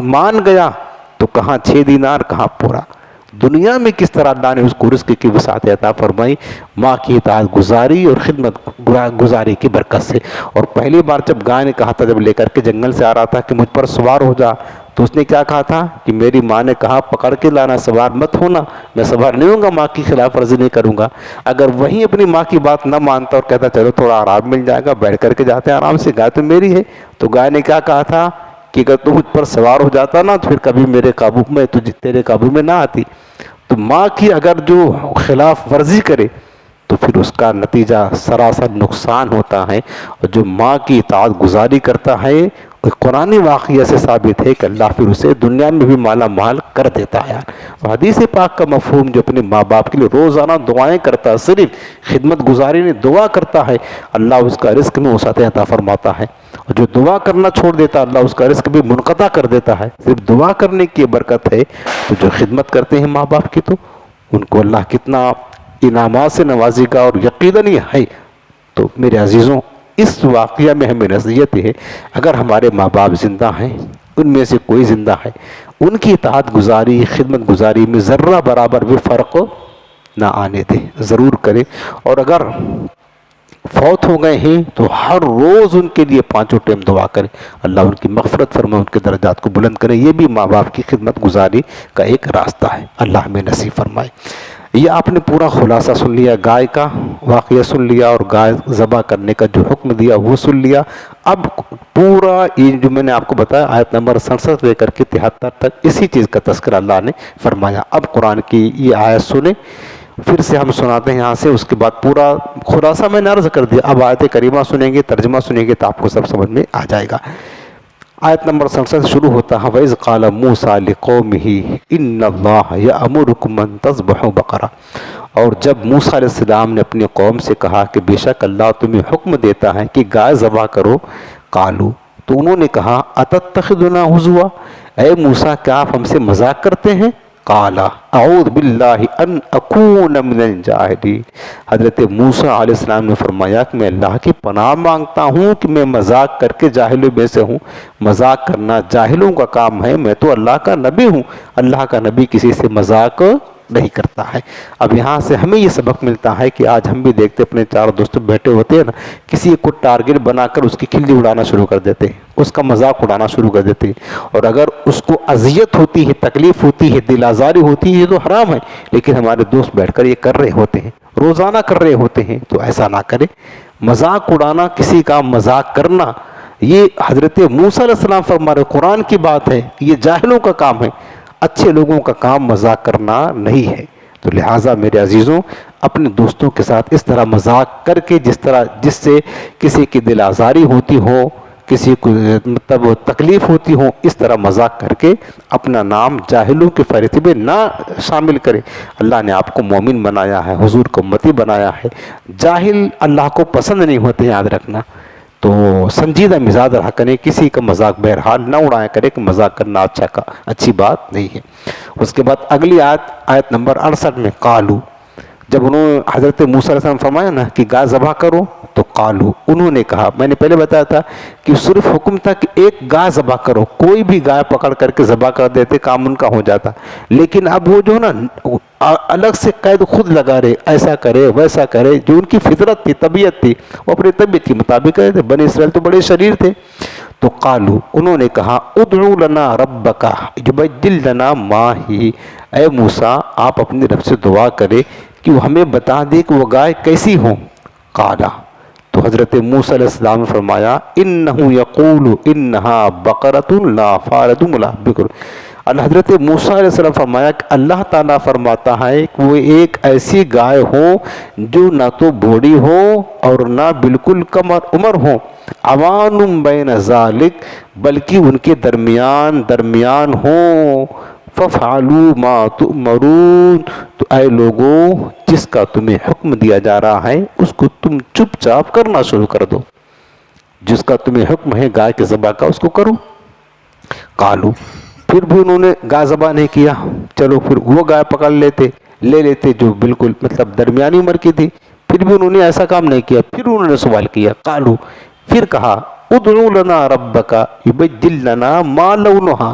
S1: مان گیا تو کہاں 6 دینار، کہاں پورا۔ دنیا میں کس طرح اللہ نے اس کو رزق کی وسعت عطا فرمائی؟ ماں کی اطاعت گزاری اور خدمت گزاری کی برکت سے۔ اور پہلی بار جب گائے نے کہا تھا، جب لے کر کے جنگل سے آ رہا تھا کہ مجھ پر سوار ہو جا، تو اس نے کیا کہا تھا کہ میری ماں نے کہا پکڑ کے لانا، سوار مت ہونا، میں سوار نہیں ہوں گا، ماں کی خلاف ورزی نہیں کروں گا۔ اگر وہیں اپنی ماں کی بات نہ مانتا اور کہتا چلو تھوڑا آرام مل جائے گا، بیٹھ کر کے جاتے ہیں آرام سے، گائے تو میری ہے، تو گائے نے کیا کہا تھا کہ اگر تو مجھ پر سوار ہو جاتا نا تو پھر کبھی میرے قابو میں، تیرے قابو میں نہ آتی۔ تو ماں کی اگر جو خلاف ورزی کرے تو پھر اس کا نتیجہ سراسر نقصان ہوتا ہے۔ اور جو ماں کی اطاعت گزاری کرتا ہے، قرآنی واقعہ سے ثابت ہے کہ اللہ پھر اسے دنیا میں بھی مالا مال کر دیتا ہے۔ اور حدیث پاک کا مفہوم جو اپنے ماں باپ کے لیے روزانہ دعائیں کرتا ہے، صرف خدمت گزاری نہیں دعا کرتا ہے، اللہ اس کا رزق میں وسعت عطا فرماتا ہے۔ اور جو دعا کرنا چھوڑ دیتا ہے، اللہ اس کا رزق بھی منقطع کر دیتا ہے۔ صرف دعا کرنے کی برکت ہے، تو جو خدمت کرتے ہیں ماں باپ کی تو ان کو اللہ کتنا انعامات سے نوازے گا، اور یقیناً یہ ہے۔ تو میرے عزیزوں، اس واقعہ میں ہمیں نصیحت ہے، اگر ہمارے ماں باپ زندہ ہیں، ان میں سے کوئی زندہ ہے، ان کی اطاعت گزاری، خدمت گزاری میں ذرہ برابر بھی فرق نہ آنے دیں، ضرور کریں۔ اور اگر فوت ہو گئے ہیں تو ہر روز ان کے لیے 5 ٹائم دعا کریں، اللہ ان کی مغفرت فرمائے، ان کے درجات کو بلند کرے۔ یہ بھی ماں باپ کی خدمت گزاری کا ایک راستہ ہے، اللہ ہمیں نصیب فرمائے۔ یہ آپ نے پورا خلاصہ سن لیا، گائے کا واقعہ سن لیا، اور گائے ذبح کرنے کا جو حکم دیا وہ سن لیا۔ اب پورا یہ جو میں نے آپ کو بتایا، آیت نمبر 67 لے کر کے 73 تک اسی چیز کا تذکرہ اللہ نے فرمایا۔ اب قرآن کی یہ آیت سنیں، پھر سے ہم سناتے ہیں یہاں سے، اس کے بعد پورا خلاصہ میں نے عرض کر دیا، اب آیت کریمہ سنیں گے، ترجمہ سنیں گے تو آپ کو سب سمجھ میں آ جائے گا۔ آیت نمبر 67 شروع ہوتا ہے، وَإِذْ قَالَ مُوسَىٰ لِقَوْمِهِ إِنَّ اللَّهَ يَأْمُرُكُمْ أَن تَذْبَحُوا بَقَرَةً۔ اور جب موسیٰ علیہ السلام نے اپنی قوم سے کہا کہ بے شک اللہ تمہیں حکم دیتا ہے کہ گائے ذبح کرو، قالوا، تو انہوں نے کہا أَتَتَّخِذُنَا هُزُوًا، اے موسیٰ کیا آپ ہم سے مذاق کرتے ہیں؟ قال اعوذ باللہ ان اکون من الجاہلین، حضرت موسیٰ علیہ السلام نے فرمایا کہ میں اللہ کی پناہ مانگتا ہوں کہ میں مذاق کر کے جاہلوں میں سے ہوں۔ مذاق کرنا جاہلوں کا کام ہے، میں تو اللہ کا نبی ہوں، اللہ کا نبی کسی سے مذاق نہیں کرتا ہے۔ اب یہاں سے ہمیں یہ سبق ملتا ہے کہ آج ہم بھی دیکھتے اپنے 4 دوست بیٹھے ہوتے ہیں نا، کسی کو ٹارگٹ بنا کر اس کی کھلی اڑانا شروع کر دیتے ہیں، اس کا مذاق اڑانا شروع کر دیتے ہیں، اور اگر اس کو اذیت ہوتی ہے، تکلیف ہوتی ہے، دل آزاری ہوتی ہے، یہ تو حرام ہے، لیکن ہمارے دوست بیٹھ کر یہ کر رہے ہوتے ہیں، روزانہ کر رہے ہوتے ہیں، تو ایسا نہ کرے۔ مذاق اڑانا، کسی کا مذاق کرنا، یہ حضرت موسیٰ علیہ السلام فرما رہے، قرآن کی بات ہے، یہ جاہلوں کا کام ہے، اچھے لوگوں کا کام مذاق کرنا نہیں ہے۔ تو لہٰذا میرے عزیزوں، اپنے دوستوں کے ساتھ اس طرح مذاق کر کے، جس سے کسی کی دل آزاری ہوتی ہو، کسی کو مطلب تکلیف ہوتی ہو، اس طرح مذاق کر کے اپنا نام جاہلوں کے فہرست میں نہ شامل کرے۔ اللہ نے آپ کو مومن بنایا ہے، حضور کو امتی بنایا ہے۔ جاہل اللہ کو پسند نہیں ہوتے، یاد رکھنا۔ تو سنجیدہ مزاج رہا کریں، کسی کا مذاق بہرحال نہ اڑایا کرے کہ مذاق کرنا اچھی بات نہیں ہے۔ اس کے بعد اگلی آیت نمبر 68 میں قالو، جب انہوں نے حضرت موسیٰ علیہ السلام فرمایا نا کہ گائے ذبح کرو، تو قالو، انہوں نے کہا، میں نے پہلے بتایا تھا کہ صرف حکم تھا کہ ایک گائے ذبح کرو، کوئی بھی گائے پکڑ کر کے ذبح کر دیتے، کام ان کا ہو جاتا، لیکن اب وہ جو نا الگ سے قید خود لگا رہے، ایسا کرے ویسا کرے، جو ان کی فطرت تھی، طبیعت تھی، وہ اپنی طبیعت کے مطابق کرے تھے۔ بنی اسرائیل تو بڑے شریر تھے، تو قالو انہوں نے کہا ادعو لنا ربک یبدل لنا ما ہی، اے موسیٰ آپ اپنے رب سے دعا کرے کہ وہ ہمیں بتا دے کہ وہ گائے کیسی ہوں۔ قالا تو حضرت موسیٰ علیہ السلام نے فرمایا انہو یقول انہا بقرۃ لا فارض ولا بکر۔ حضرت موسیٰ علیہ السلام فرمایا کہ اللہ تعالیٰ فرماتا ہے کہ وہ ایک ایسی گائے ہو جو نہ تو بوڑھی ہو اور نہ بالکل کم عمر ہو، عوان بین ذالک بلکہ ان کے درمیان ہوں۔ فَفْعَلُوا مَا تُؤْمَرُونَ تو اے لوگوں جس کا تمہیں حکم دیا جا رہا ہے اس کو تم چپ چاپ کرنا شروع کر دو، جس کا تمہیں حکم ہے گائے کے ذبح کا اس کو کرو۔ قالو پھر بھی انہوں نے گائے ذبح نہیں کیا، چلو پھر وہ گائے پکڑ لے لیتے جو بالکل مطلب درمیانی عمر کی تھی، پھر بھی انہوں نے ایسا کام نہیں کیا۔ پھر انہوں نے سوال کیا، قالو پھر کہا ادعو لنا ربک یبدل لنا ما لونہا،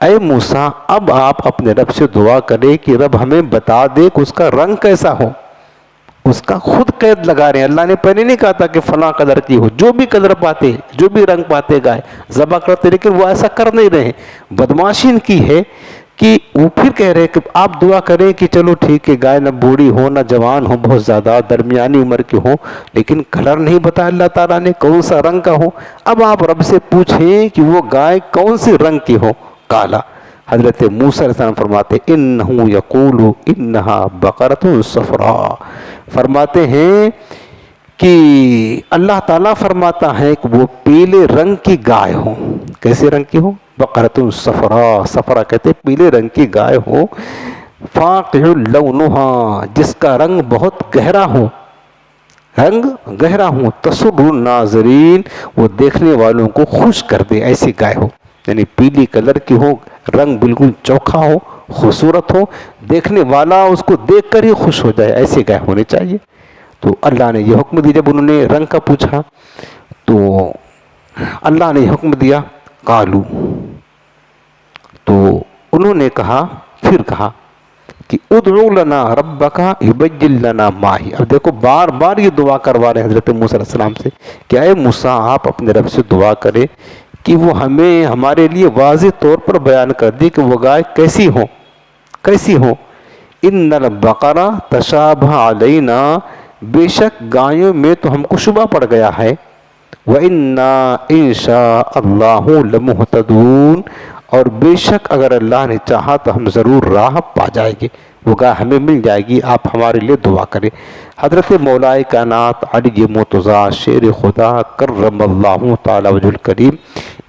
S1: اے موسیٰ اب آپ اپنے رب سے دعا کرے کہ رب ہمیں بتا دے کہ اس کا رنگ کیسا ہو۔ اس کا خود قید لگا رہے ہیں، اللہ نے پہلے نہیں کہا تھا کہ فلاں قدر کی ہو، جو بھی قدر پاتے جو بھی رنگ پاتے گائے ذبح کرتے، لیکن وہ ایسا کر نہیں رہے۔ بدمعاشی ان کی ہے کہ وہ پھر کہہ رہے کہ آپ دعا کریں کہ چلو ٹھیک ہے گائے نہ بوڑھی ہو نہ جوان ہو بہت زیادہ، درمیانی عمر کی ہو، لیکن کلر نہیں بتایا اللہ تعالیٰ نے کون سا رنگ کا ہو۔ اب آپ رب سے پوچھیں کہ وہ گائے کون سی رنگ کی ہو۔ قالا حضرت موسیٰ علیہ السلام فرماتے انہو یقول انہا بقرۃ صفراء، فرماتے ہیں کہ اللہ تعالیٰ فرماتا ہے کہ وہ پیلے رنگ کی گائے ہو۔ کیسے رنگ کی ہو؟ بقرۃ صفراء، صفرا کہتے پیلے رنگ کی گائے ہو، فاقع لونہا جس کا رنگ بہت گہرا ہو، رنگ گہرا ہو، تسر الناظرین وہ دیکھنے والوں کو خوش کر دے، ایسی گائے ہو، یعنی پیلی کلر کی ہو، رنگ بالکل چوکھا ہو، خوبصورت ہو، دیکھنے والا اس کو دیکھ کر ہی خوش ہو جائے، ایسی گائے ہونی چاہیے۔ تو اللہ نے یہ حکم دیا، جب انہوں نے رنگ کا پوچھا تو اللہ نے یہ حکم دیا۔ قالو تو انہوں نے کہا پھر کہا کہ ادعو لنا ربک یبدل لنا ما ہی۔ اب دیکھو بار بار یہ دعا کروا رہے ہیں حضرت موسیٰ علیہ السلام سے کہ اے موسیٰ آپ اپنے رب سے دعا کرے کہ وہ ہمیں ہمارے لیے واضح طور پر بیان کر دی کہ وہ گائے کیسی ہو۔ ان البقرہ تشابہ علینا بے شک گایوں میں تو ہم کو شبہ پڑ گیا ہے، وَإِنَّا إِن شَاءَ اللَّهُ لَمُهْتَدُونَ اور بے شک اگر اللہ نے چاہا تو ہم ضرور راہ پا جائیں گے، وہ گائے ہمیں مل جائے گی، آپ ہمارے لیے دعا کریں۔ حضرت مولا کائنات علی مرتضیٰ شیر خدا کرم اللہ تعالی وجہ الکریم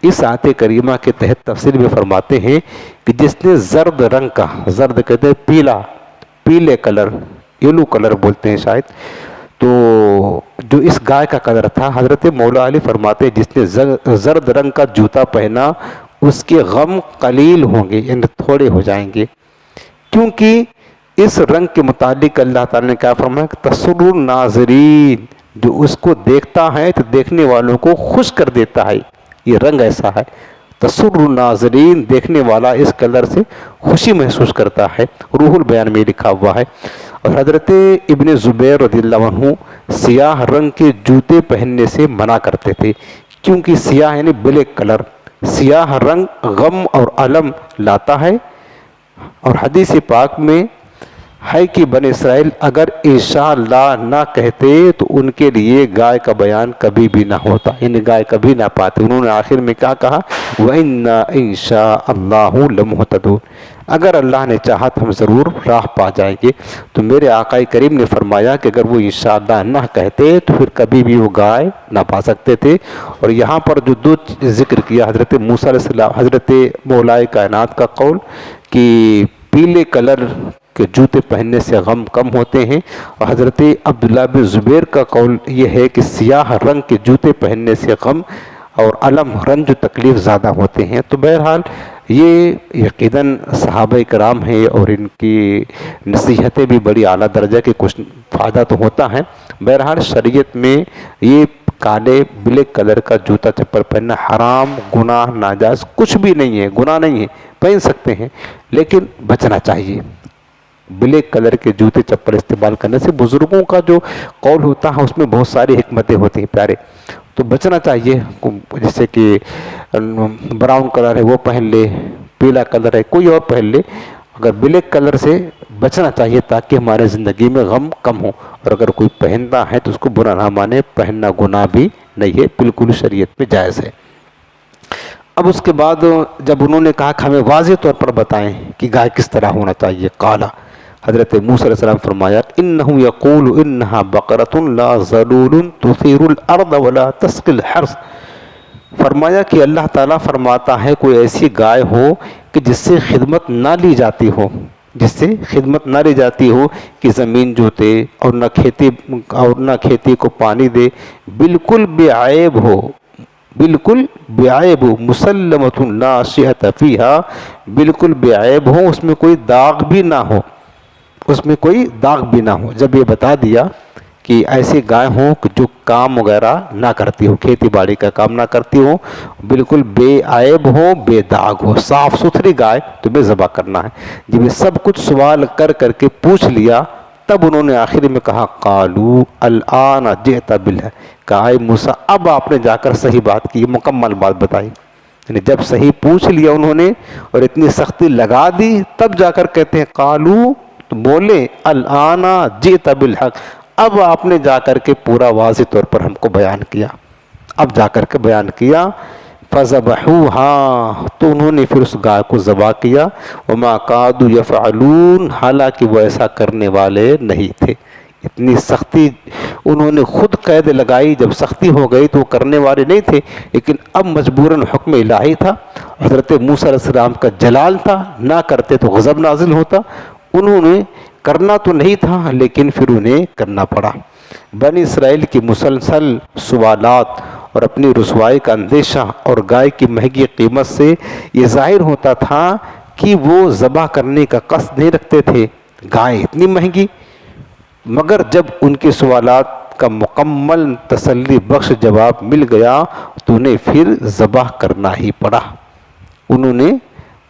S1: اس آیت کریمہ کے تحت تفسیر میں فرماتے ہیں کہ جس نے زرد رنگ کا، زرد کہتے ہیں پیلے کلر، یلو کلر بولتے ہیں شاید، تو جو اس گائے کا کلر تھا حضرت مولا علی فرماتے ہیں جس نے زرد رنگ کا جوتا پہنا اس کے غم قلیل ہوں گے، یعنی تھوڑے ہو جائیں گے، کیونکہ اس رنگ کے متعلق اللہ تعالیٰ نے کیا فرمایا کہ تسر الناظرین جو اس کو دیکھتا ہے تو دیکھنے والوں کو خوش کر دیتا ہے، یہ رنگ ایسا ہے، تسر الناظرین دیکھنے والا اس کلر سے خوشی محسوس کرتا ہے، روح البیان میں لکھا ہوا ہے۔ اور حضرت ابن زبیر رضی اللہ عنہ سیاہ رنگ کے جوتے پہننے سے منع کرتے تھے، کیونکہ سیاہ یعنی بلیک کلر، سیاہ رنگ غم اور علم لاتا ہے، اور حدیث پاک میں ہے کہ بنی اسرائیل اگر انشاءاللہ نہ کہتے تو ان کے لیے گائے کا بیان کبھی بھی نہ ہوتا، یعنی گائے کبھی نہ پاتے۔ انہوں نے آخر میں کیا کہا؟ وَإِنَّا إِن شَاءَ اللَّهُ لَمُهْتَدُونَ اگر اللہ نے چاہا تو ہم ضرور راہ پا جائیں گے۔ تو میرے آقا کریم نے فرمایا کہ اگر وہ انشاءاللہ نہ کہتے تو پھر کبھی بھی وہ گائے نہ پا سکتے تھے۔ اور یہاں پر جو دو ذکر کیا حضرت موسیٰ علیہ السلام، حضرت مولا کائنات کا قول کہ پیلے کلر کے جوتے پہننے سے غم کم ہوتے ہیں، اور حضرت عبداللہ بن زبیر کا قول یہ ہے کہ سیاہ رنگ کے جوتے پہننے سے غم اور علم رنج و تکلیف زیادہ ہوتے ہیں۔ تو بہرحال یہ یقیناً صحابہ کرام ہیں اور ان کی نصیحتیں بھی بڑی اعلیٰ درجہ کے، کچھ فائدہ تو ہوتا ہے۔ بہرحال شریعت میں یہ کالے بلیک کلر کا جوتا چپل پہننا حرام، گناہ، ناجائز کچھ بھی نہیں ہے، گناہ نہیں ہے، پہن سکتے ہیں لیکن بچنا چاہیے بلیک کلر کے جوتے چپل استعمال کرنے سے۔ بزرگوں کا جو قول ہوتا ہے اس میں بہت ساری حکمتیں ہوتی ہیں پیارے، تو بچنا چاہیے، جیسے کہ براؤن کلر ہے وہ پہن لے، پیلا کلر ہے کوئی اور پہن لے، اگر بلیک کلر سے بچنا چاہیے تاکہ ہمارے زندگی میں غم کم ہو، اور اگر کوئی پہنتا ہے تو اس کو برا نہ مانے، پہننا گناہ بھی نہیں ہے، بالکل شریعت میں جائز ہے۔ اب اس کے بعد جب انہوں نے کہا کہ ہمیں واضح طور پر بتائیں کہ گائے کس طرح ہونا چاہیے، قالا، حضرت موسیٰ علیہ السلام فرمایا انہ یقول انہا بقرۃ لا ذلول تثیر الارض ولا تسقی الحرث، فرمایا کہ اللہ تعالیٰ فرماتا ہے کوئی ایسی گائے ہو کہ جس سے خدمت نہ لی جاتی ہو، جس سے خدمت نہ لی جاتی ہو کہ زمین جوتے اور نہ کھیتی کو پانی دے، بالکل بے عیب ہو، بالکل بے عیب ہو، مسلمۃ لا شیۃ فیہا، بالکل بے عیب ہو، اس میں کوئی داغ بھی نہ ہو، اس میں کوئی داغ بھی نہ ہو۔ جب یہ بتا دیا کہ ایسی گائے ہوں کہ جو کام وغیرہ نہ کرتی ہو، کھیتی باڑی کا کام نہ کرتی ہو، بالکل بے عیب ہو، بے داغ ہو، صاف ستھری گائے تمہیں ذبح کرنا ہے۔ جب یہ سب کچھ سوال کر کر کے پوچھ لیا، تب انہوں نے آخر میں کہا قالوا الآن جئت بالحق، کہا اے موسیٰ اب آپ نے جا کر صحیح بات کی، مکمل بات بتائی، یعنی جب صحیح پوچھ لیا انہوں نے اور اتنی سختی لگا دی، تب جا کر کہتے ہیں قالوا، تو بولے الآن جئت بالحق، اب آپ نے جا کر کے پورا واضح طور پر ہم کو بیان کیا، اب جا کر کے بیان کیا۔ فَذَبَحُوهَا، تو انہوں نے پھر اس گائے کو ذبح کیا، وَمَا قَادُوا يَفْعَلُونَ، حالانکہ وہ ایسا کرنے والے نہیں تھے۔ اتنی سختی انہوں نے خود قید لگائی، جب سختی ہو گئی تو وہ کرنے والے نہیں تھے، لیکن اب مجبوراً حکم الہی تھا، حضرت موسیٰ علیہ السلام کا جلال تھا، نہ کرتے تو غضب نازل ہوتا، انہوں نے کرنا تو نہیں تھا لیکن پھر انہیں کرنا پڑا۔ بنی اسرائیل کی مسلسل سوالات اور اپنی رسوائی کا اندیشہ اور گائے کی مہنگی قیمت سے یہ ظاہر ہوتا تھا کہ وہ ذبح کرنے کا قصد نہیں رکھتے تھے، گائے اتنی مہنگی، مگر جب ان کے سوالات کا مکمل تسلی بخش جواب مل گیا تو انہیں پھر ذبح کرنا ہی پڑا۔ انہوں نے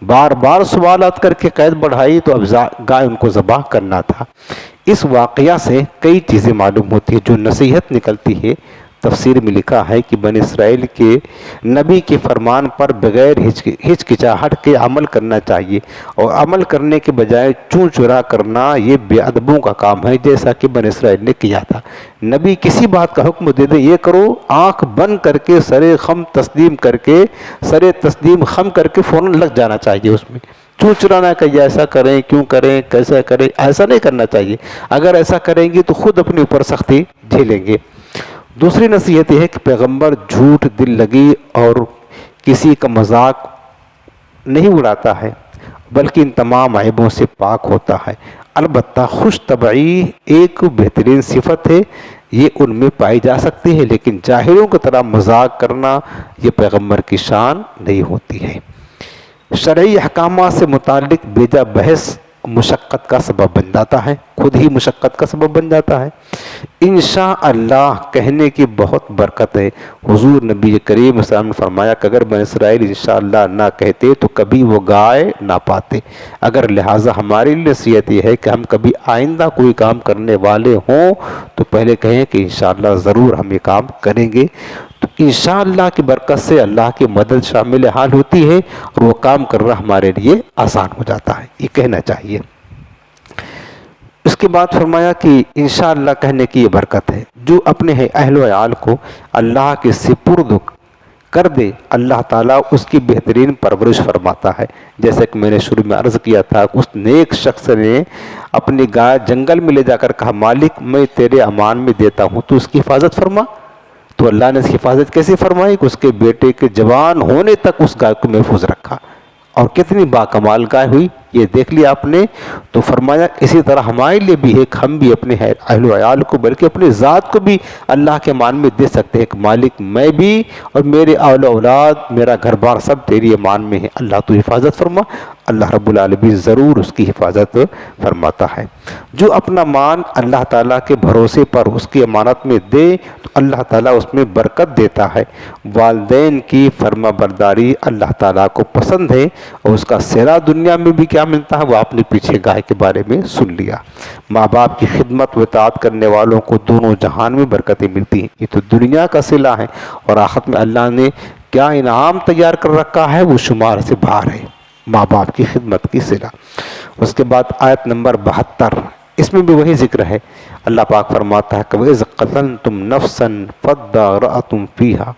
S1: بار بار سوالات کر کے قید بڑھائی تو اب گائے ان کو ذبح کرنا تھا۔ اس واقعہ سے کئی چیزیں معلوم ہوتی ہیں، جو نصیحت نکلتی ہے۔ تفسیر میں لکھا ہے کہ بنی اسرائیل کے نبی کے فرمان پر بغیر ہچکچاہٹ کے عمل کرنا چاہیے، اور عمل کرنے کے بجائے چوں چرا کرنا یہ بے ادبوں کا کام ہے، جیسا کہ بنی اسرائیل نے کیا تھا۔ نبی کسی بات کا حکم دے دے، یہ کرو، آنکھ بند کر کے سر تسلیم خم کر کے فوراً لگ جانا چاہیے اس میں، چوں چرانا کہ ایسا کریں، کیوں کریں، کیسا کریں، ایسا نہیں کرنا چاہیے۔ اگر ایسا کریں گے تو خود اپنے اوپر سختی جھیلیں گے۔ دوسری نصیحت یہ ہے کہ پیغمبر جھوٹ، دل لگی اور کسی کا مذاق نہیں اڑاتا ہے، بلکہ ان تمام عیبوں سے پاک ہوتا ہے۔ البتہ خوش طبعی ایک بہترین صفت ہے، یہ ان میں پائی جا سکتی ہے، لیکن جاہلوں کی طرح مذاق کرنا یہ پیغمبر کی شان نہیں ہوتی ہے۔ شرعی احکامات سے متعلق بیجا بحث مشقت کا سبب بن جاتا ہے، خود ہی مشقت کا سبب بن جاتا ہے۔ انشاءاللہ کہنے کی بہت برکت ہے۔ حضور نبی کریم صلی اللہ علیہ وسلم نے فرمایا کہ اگر بنی اسرائیل انشاءاللہ نہ کہتے تو کبھی وہ گائے نہ پاتے۔ اگر لہٰذا ہماری نصیحت یہ ہے کہ ہم کبھی آئندہ کوئی کام کرنے والے ہوں تو پہلے کہیں کہ انشاءاللہ ضرور ہم یہ کام کریں گے، تو انشاءاللہ کی برکت سے اللہ کی مدد شامل حال ہوتی ہے اور وہ کام کرنا ہمارے لیے آسان ہو جاتا ہے، یہ کہنا چاہیے۔ اس کے بعد فرمایا کہ انشاءاللہ کہنے کی یہ برکت ہے، جو اپنے اہل و عیال کو اللہ کے سپرد کر دے اللہ تعالیٰ اس کی بہترین پرورش فرماتا ہے۔ جیسے کہ میں نے شروع میں عرض کیا تھا، اس نیک شخص نے اپنی گائے جنگل میں لے جا کر کہا مالک میں تیرے امان میں دیتا ہوں تو اس کی حفاظت فرما، تو اللہ نے اس کی حفاظت کیسے فرمائی کہ اس کے بیٹے کے جوان ہونے تک اس گائے کو محفوظ رکھا، اور کتنی باکمال گائے ہوئی یہ دیکھ لیا آپ نے۔ تو فرمایا اسی طرح ہمارے لیے بھی ہے کہ ہم بھی اپنے اہل و عیال کو بلکہ اپنے ذات کو بھی اللہ کے امان میں دے سکتے ہیں کہ مالک میں بھی اور میرے اہل و اولاد، میرا گھر بار سب تیری امان میں ہے، اللہ تو حفاظت فرما۔ اللہ رب العالمین ضرور اس کی حفاظت فرماتا ہے۔ جو اپنا مال اللہ تعالیٰ کے بھروسے پر اس کی امانت میں دے تو اللہ تعالیٰ اس میں برکت دیتا ہے۔ والدین کی فرما برداری اللہ تعالیٰ کو پسند ہے، اور اس کا صلہ دنیا میں بھی کیا ملتا ہے، وہ آپ نے پیچھے گائے کے بارے میں سن لیا۔ ماں باپ کی خدمت و اطاعت کرنے والوں کو دونوں جہان میں برکتیں ملتی ہیں۔ یہ تو دنیا کا صلہ ہے، اور آخرت میں اللہ نے کیا انعام تیار کر رکھا ہے وہ شمار سے باہر ہے، ماں باپ کی خدمت کی صلہ۔ اس کے بعد آیت نمبر 72، اس میں بھی وہی ذکر ہے۔ اللہ پاک فرماتا ہے کہ وَإِذْ قَتَلْتُمْ نَفْسًا فَادَّارَأْتُمْ فِيهَا،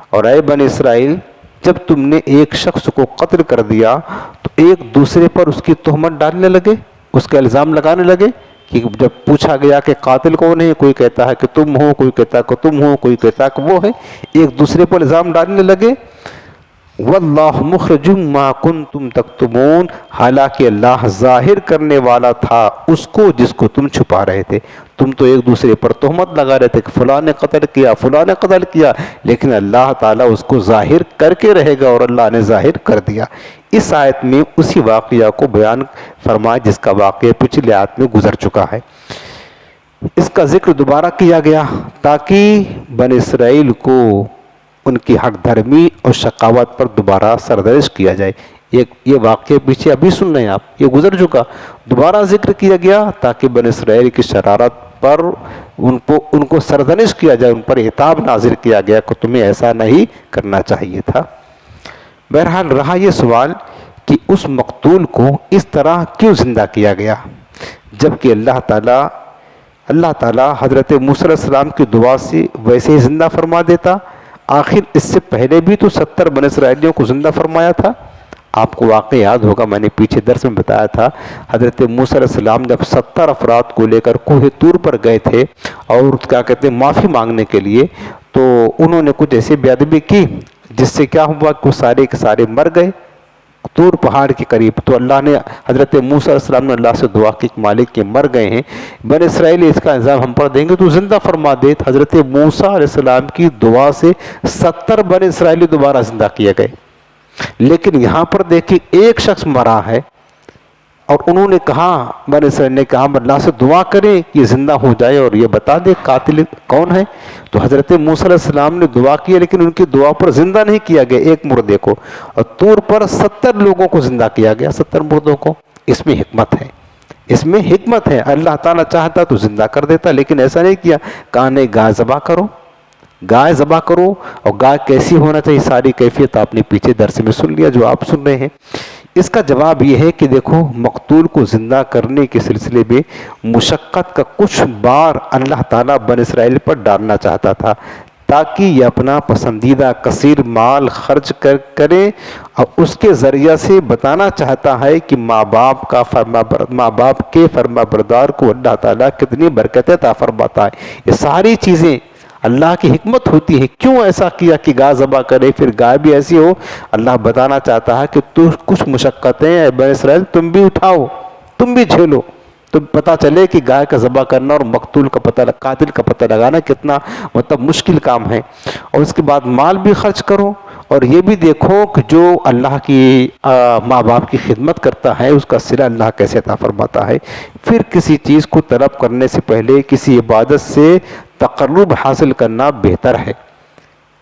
S1: اور اے بنی اسرائیل جب تم نے ایک شخص کو قتل کر دیا تو ایک دوسرے پر اس کی تہمت ڈالنے لگے، اس کا الزام لگانے لگے، کہ جب پوچھا گیا کہ قاتل کون ہے، کوئی کہتا ہے کہ تم ہو، کوئی کہتا ہے کہ تم ہو، کوئی کہتا ہے کہ وہ ہے، ایک دوسرے پر الزام ڈالنے لگے۔ واللہ مخرج ما کنتم تکتمون، حالانکہ اللہ ظاہر کرنے والا تھا اس کو جس کو تم چھپا رہے تھے۔ تم تو ایک دوسرے پر تہمت لگا رہے تھے کہ فلاں نے قتل کیا، فلاں نے قتل کیا، لیکن اللہ تعالیٰ اس کو ظاہر کر کے رہے گا، اور اللہ نے ظاہر کر دیا۔ اس آیت میں اسی واقعہ کو بیان فرمایا جس کا واقعہ پچھلی آیت میں گزر چکا ہے۔ اس کا ذکر دوبارہ کیا گیا تاکہ بنی اسرائیل کو ان کی حق دھرمی اور شقاوت پر دوبارہ سرزنش کیا جائے۔ یہ واقعہ پیچھے ابھی سن رہے ہیں آپ، یہ گزر چکا، دوبارہ ذکر کیا گیا تاکہ بنی اسرائیل کی شرارت پر ان کو سرزنش کیا جائے، ان پر عتاب نازل کیا گیا کہ تمہیں ایسا نہیں کرنا چاہیے تھا۔ بہرحال رہا یہ سوال کہ اس مقتول کو اس طرح کیوں زندہ کیا گیا، جبکہ اللہ تعالیٰ حضرت موسیٰ علیہ السلام کی دعا سے ویسے ہی زندہ فرما دیتا۔ آخر اس سے پہلے بھی تو 70 بنی اسرائیلیوں کو زندہ فرمایا تھا۔ آپ کو واقعہ یاد ہوگا، میں نے پیچھے درس میں بتایا تھا، حضرت موسیٰ علیہ السلام جب 70 افراد کو لے کر کوہ طور پر گئے تھے اور کیا کہتے ہیں معافی مانگنے کے لیے، تو انہوں نے کچھ ایسی بے ادبی کی جس سے کیا ہوا کہ وہ سارے کے سارے مر گئے طور پہاڑ کے قریب۔ تو اللہ نے حضرت موسیٰ علیہ السلام نے اللہ سے دعا کی کہ مالک کے مر گئے ہیں، بنی اسرائیل اس کا انتظام ہم پر دیں گے تو زندہ فرما دے۔ حضرت موسیٰ علیہ السلام کی دعا سے 70 بنی اسرائیلی دوبارہ زندہ کیے گئے۔ لیکن یہاں پر دیکھیں ایک شخص مرا ہے، اور انہوں نے کہا، بنی اسرائیل نے کہا اللہ سے دعا کریں کہ یہ زندہ ہو جائے اور یہ بتا دے قاتل کون ہے۔ تو حضرت موسیٰ علیہ السلام نے دعا کی، لیکن ان کی دعا پر زندہ نہیں کیا گیا ایک مردے کو، اور طور پر 70 لوگوں کو زندہ کیا گیا، 70 مردوں کو۔ اس میں حکمت ہے، اس میں حکمت ہے۔ اللہ تعالیٰ چاہتا تو زندہ کر دیتا، لیکن ایسا نہیں کیا۔ کہا نہیں، گائے ذبح کرو، گائے ذبح کرو، اور گائے کیسی ہونا چاہیے ساری کیفیت آپ نے پیچھے درس میں سن لیا جو آپ سن رہے ہیں۔ اس کا جواب یہ ہے کہ دیکھو مقتول کو زندہ کرنے کے سلسلے میں مشقت کا کچھ بار اللہ تعالیٰ بنی اسرائیل پر ڈالنا چاہتا تھا تاکہ یہ اپنا پسندیدہ کثیر مال خرچ کرے، اور اس کے ذریعہ سے بتانا چاہتا ہے کہ ماں باپ کے فرما بردار کو اللہ تعالیٰ کتنی برکت عطا فرماتا ہے۔ یہ ساری چیزیں اللہ کی حکمت ہوتی ہے۔ کیوں ایسا کیا کہ گائے ذبح کرے، پھر گائے بھی ایسی ہو؟ اللہ بتانا چاہتا ہے کہ تو کچھ مشقتیں اے بنی اسرائیل تم بھی اٹھاؤ، تم بھی جھیلو، تو پتہ چلے کہ گائے کا ذبح کرنا اور مقتول کا قاتل کا پتہ لگانا کتنا مشکل کام ہے۔ اور اس کے بعد مال بھی خرچ کرو، اور یہ بھی دیکھو کہ جو اللہ کی ماں باپ کی خدمت کرتا ہے اس کا صلہ اللہ کیسے عطا فرماتا ہے۔ پھر کسی چیز کو طلب کرنے سے پہلے کسی عبادت سے تقرب حاصل کرنا بہتر ہے۔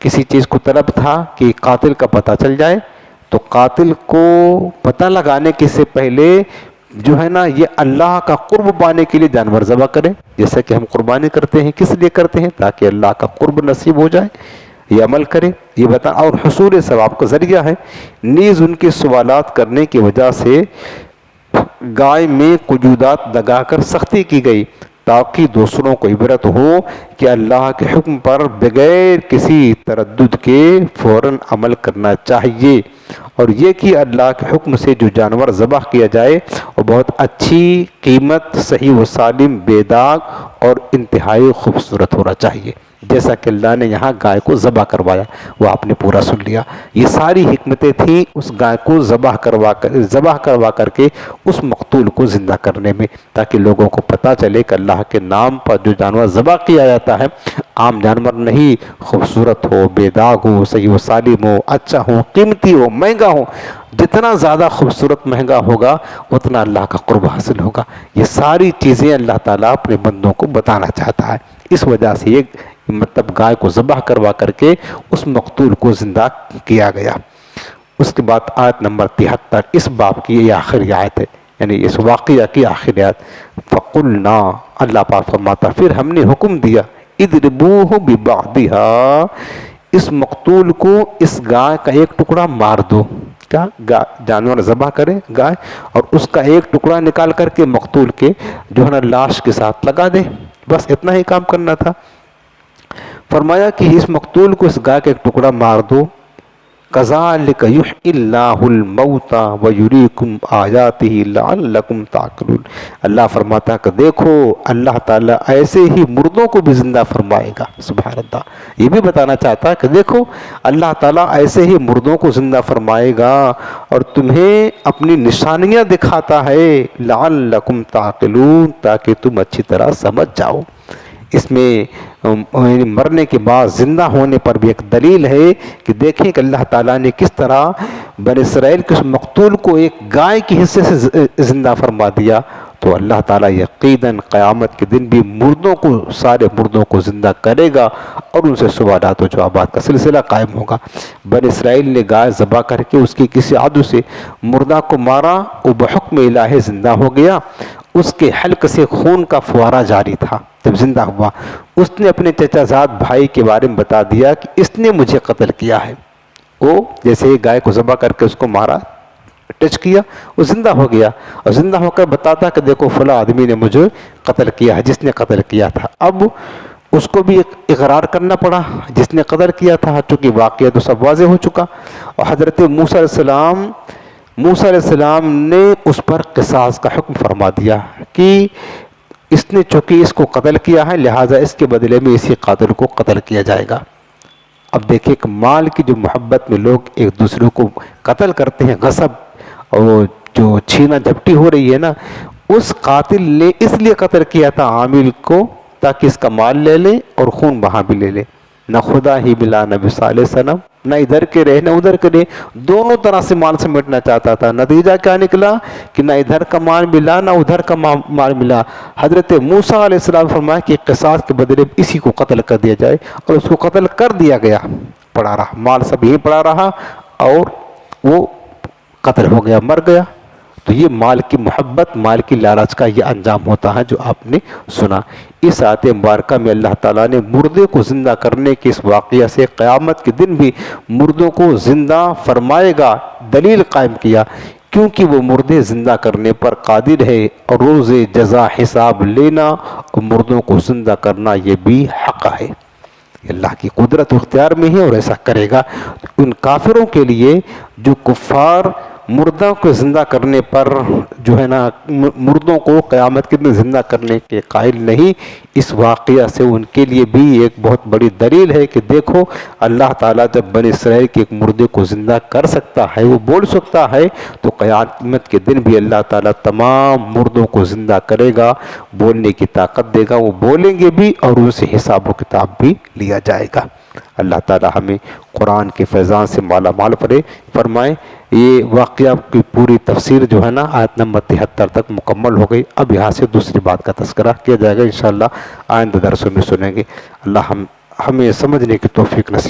S1: کسی چیز کو طلب تھا کہ قاتل کا پتہ چل جائے، تو قاتل کو پتہ لگانے کے سے پہلے جو ہے نا یہ اللہ کا قرب پانے کے لیے جانور ذبح کریں، جیسا کہ ہم قربانی کرتے ہیں۔ کس لیے کرتے ہیں؟ تاکہ اللہ کا قرب نصیب ہو جائے، یہ عمل کرے، یہ بتا، اور حصول ثواب کا ذریعہ ہے۔ نیز ان کے سوالات کرنے کی وجہ سے گائے میں قیودات لگا کر سختی کی گئی تاکہ دوسروں کو عبرت ہو کہ اللہ کے حکم پر بغیر کسی تردد کے فوراً عمل کرنا چاہیے، اور یہ کہ اللہ کے حکم سے جو جانور ذبح کیا جائے وہ بہت اچھی قیمت، صحیح و سالم، بے داغ اور انتہائی خوبصورت ہونا چاہیے۔ جیسا کہ اللہ نے یہاں گائے کو ذبح کروایا، وہ آپ نے پورا سن لیا۔ یہ ساری حکمتیں تھیں اس گائے کو ذبح کروا کر کے اس مقتول کو زندہ کرنے میں، تاکہ لوگوں کو پتہ چلے کہ اللہ کے نام پر جو جانور ذبح کیا جاتا ہے عام جانور نہیں، خوبصورت ہو، بے داغ ہو، صحیح و سالم ہو، اچھا ہو، قیمتی ہو، مہنگا ہو۔ جتنا زیادہ خوبصورت مہنگا ہوگا اتنا اللہ کا قرب حاصل ہوگا۔ یہ ساری چیزیں اللہ تعالیٰ اپنے بندوں کو بتانا چاہتا ہے، اس وجہ سے یہ مطلب گائے کو ذبح کروا کر کے اس مقتول کو زندہ کیا گیا۔ اس کے بعد آیت نمبر 73 اس باب کی یہ آخری آیت ہے، یعنی اس واقعہ کی آخری آیت۔ فَقُلْنَا، اللہ پاک فرماتا پھر ہم نے حکم دیا، اِضْرِبُوهُ بِبَعْضِهَا، اس مقتول کو اس گائے کا ایک ٹکڑا مار دو۔ کیا جانور ذبح کرے گائے اور اس کا ایک ٹکڑا نکال کر کے مقتول کے جو ہے نا لاش کے ساتھ لگا دے، بس اتنا ہی کام کرنا تھا۔ فرمایا کہ اس مقتول کو اس گائے کا ایک ٹکڑا مار دو، کذالک یحیی اللہ الموتى ویریکم آیاتہ لعلکم تعقلون۔ اللہ فرماتا کہ دیکھو اللہ تعالیٰ ایسے ہی مردوں کو بھی زندہ فرمائے گا۔ سبحان اللہ، یہ بھی بتانا چاہتا ہے کہ دیکھو اللہ تعالیٰ ایسے ہی مردوں کو زندہ فرمائے گا اور تمہیں اپنی نشانیاں دکھاتا ہے، لعلکم تعقلون، تاکہ تم اچھی طرح سمجھ جاؤ۔ اس میں مرنے کے بعد زندہ ہونے پر بھی ایک دلیل ہے کہ دیکھیں کہ اللہ تعالیٰ نے کس طرح بنی اسرائیل کے اس مقتول کو ایک گائے کے حصے سے زندہ فرما دیا، تو اللہ تعالیٰ یقیناً قیامت کے دن بھی مردوں کو، سارے مردوں کو زندہ کرے گا اور ان سے سوالات و جوابات کا سلسلہ قائم ہوگا۔ بنی اسرائیل نے گائے ذبح کر کے اس کی کسی عدو سے مردہ کو مارا، وہ بحکم الہی زندہ ہو گیا، اس کے حلق سے خون کا فوارہ جاری تھا۔ جب زندہ ہوا اس نے اپنے چچا زاد بھائی کے بارے میں بتا دیا کہ اس نے مجھے قتل کیا ہے۔ وہ جیسے ہی گائے کو ذبح کر کے اس کو مارا، ٹچ کیا، وہ زندہ ہو گیا اور زندہ ہو کر بتاتا کہ دیکھو فلاں آدمی نے مجھے قتل کیا ہے، جس نے قتل کیا تھا۔ اب اس کو بھی اقرار کرنا پڑا جس نے قتل کیا تھا، چونکہ واقعہ تو سب واضح ہو چکا۔ اور حضرت موسیٰ علیہ السلام نے اس پر قصاص کا حکم فرما دیا کہ اس نے چونکہ اس کو قتل کیا ہے لہٰذا اس کے بدلے میں اسی قاتل کو قتل کیا جائے گا۔ اب دیکھیں کہ مال کی جو محبت میں لوگ ایک دوسرے کو قتل کرتے ہیں، غصب اور جو چھینا جھپٹی ہو رہی ہے نا، اس قاتل نے اس لیے قتل کیا تھا عامل کو تاکہ اس کا مال لے لے اور خون وہاں بھی لے لے۔ نہ خدا ہی ملا نہ مثال صنم، نہ ادھر کے رہے نہ ادھر کے رہے، دونوں طرح سے مال سمیٹنا چاہتا تھا۔ نتیجہ کیا نکلا کہ نہ ادھر کا مال ملا نہ ادھر کا مال ملا۔ حضرت موسیٰ علیہ السلام فرمایا کہ قصاص کے بدلے اسی کو قتل کر دیا جائے، اور اس کو قتل کر دیا گیا، پڑا رہا مال سب یہیں پڑا رہا اور وہ قتل ہو گیا، مر گیا۔ تو یہ مال کی محبت، مال کی لالچ کا یہ انجام ہوتا ہے جو آپ نے سنا۔ اس آیت مبارکہ میں اللہ تعالیٰ نے مردے کو زندہ کرنے کے اس واقعہ سے قیامت کے دن بھی مردوں کو زندہ فرمائے گا دلیل قائم کیا، کیونکہ وہ مردے زندہ کرنے پر قادر ہے اور روز جزا حساب لینا اور مردوں کو زندہ کرنا یہ بھی حق ہے۔ اللہ کی قدرت اختیار میں ہے اور ایسا کرے گا۔ ان کافروں کے لیے جو کفار مردوں کو زندہ کرنے پر جو ہے نا مردوں کو قیامت کے دن زندہ کرنے کے قائل نہیں، اس واقعہ سے ان کے لیے بھی ایک بہت بڑی دلیل ہے کہ دیکھو اللہ تعالیٰ جب بنی اسرائیل کے ایک مردے کو زندہ کر سکتا ہے، وہ بول سکتا ہے، تو قیامت کے دن بھی اللہ تعالیٰ تمام مردوں کو زندہ کرے گا، بولنے کی طاقت دے گا، وہ بولیں گے بھی اور ان سے حساب و کتاب بھی لیا جائے گا۔ اللہ تعالیٰ ہمیں قرآن کے فیضان سے مالا مال فرمائے۔ یہ واقعہ کی پوری تفسیر جو ہے نا آیت نمبر 73 تک مکمل ہو گئی۔ اب یہاں سے دوسری بات کا تذکرہ کیا جائے گا، انشاءاللہ آئندہ درسوں میں سنیں گے۔ اللہ ہمیں سمجھنے کی توفیق نصیب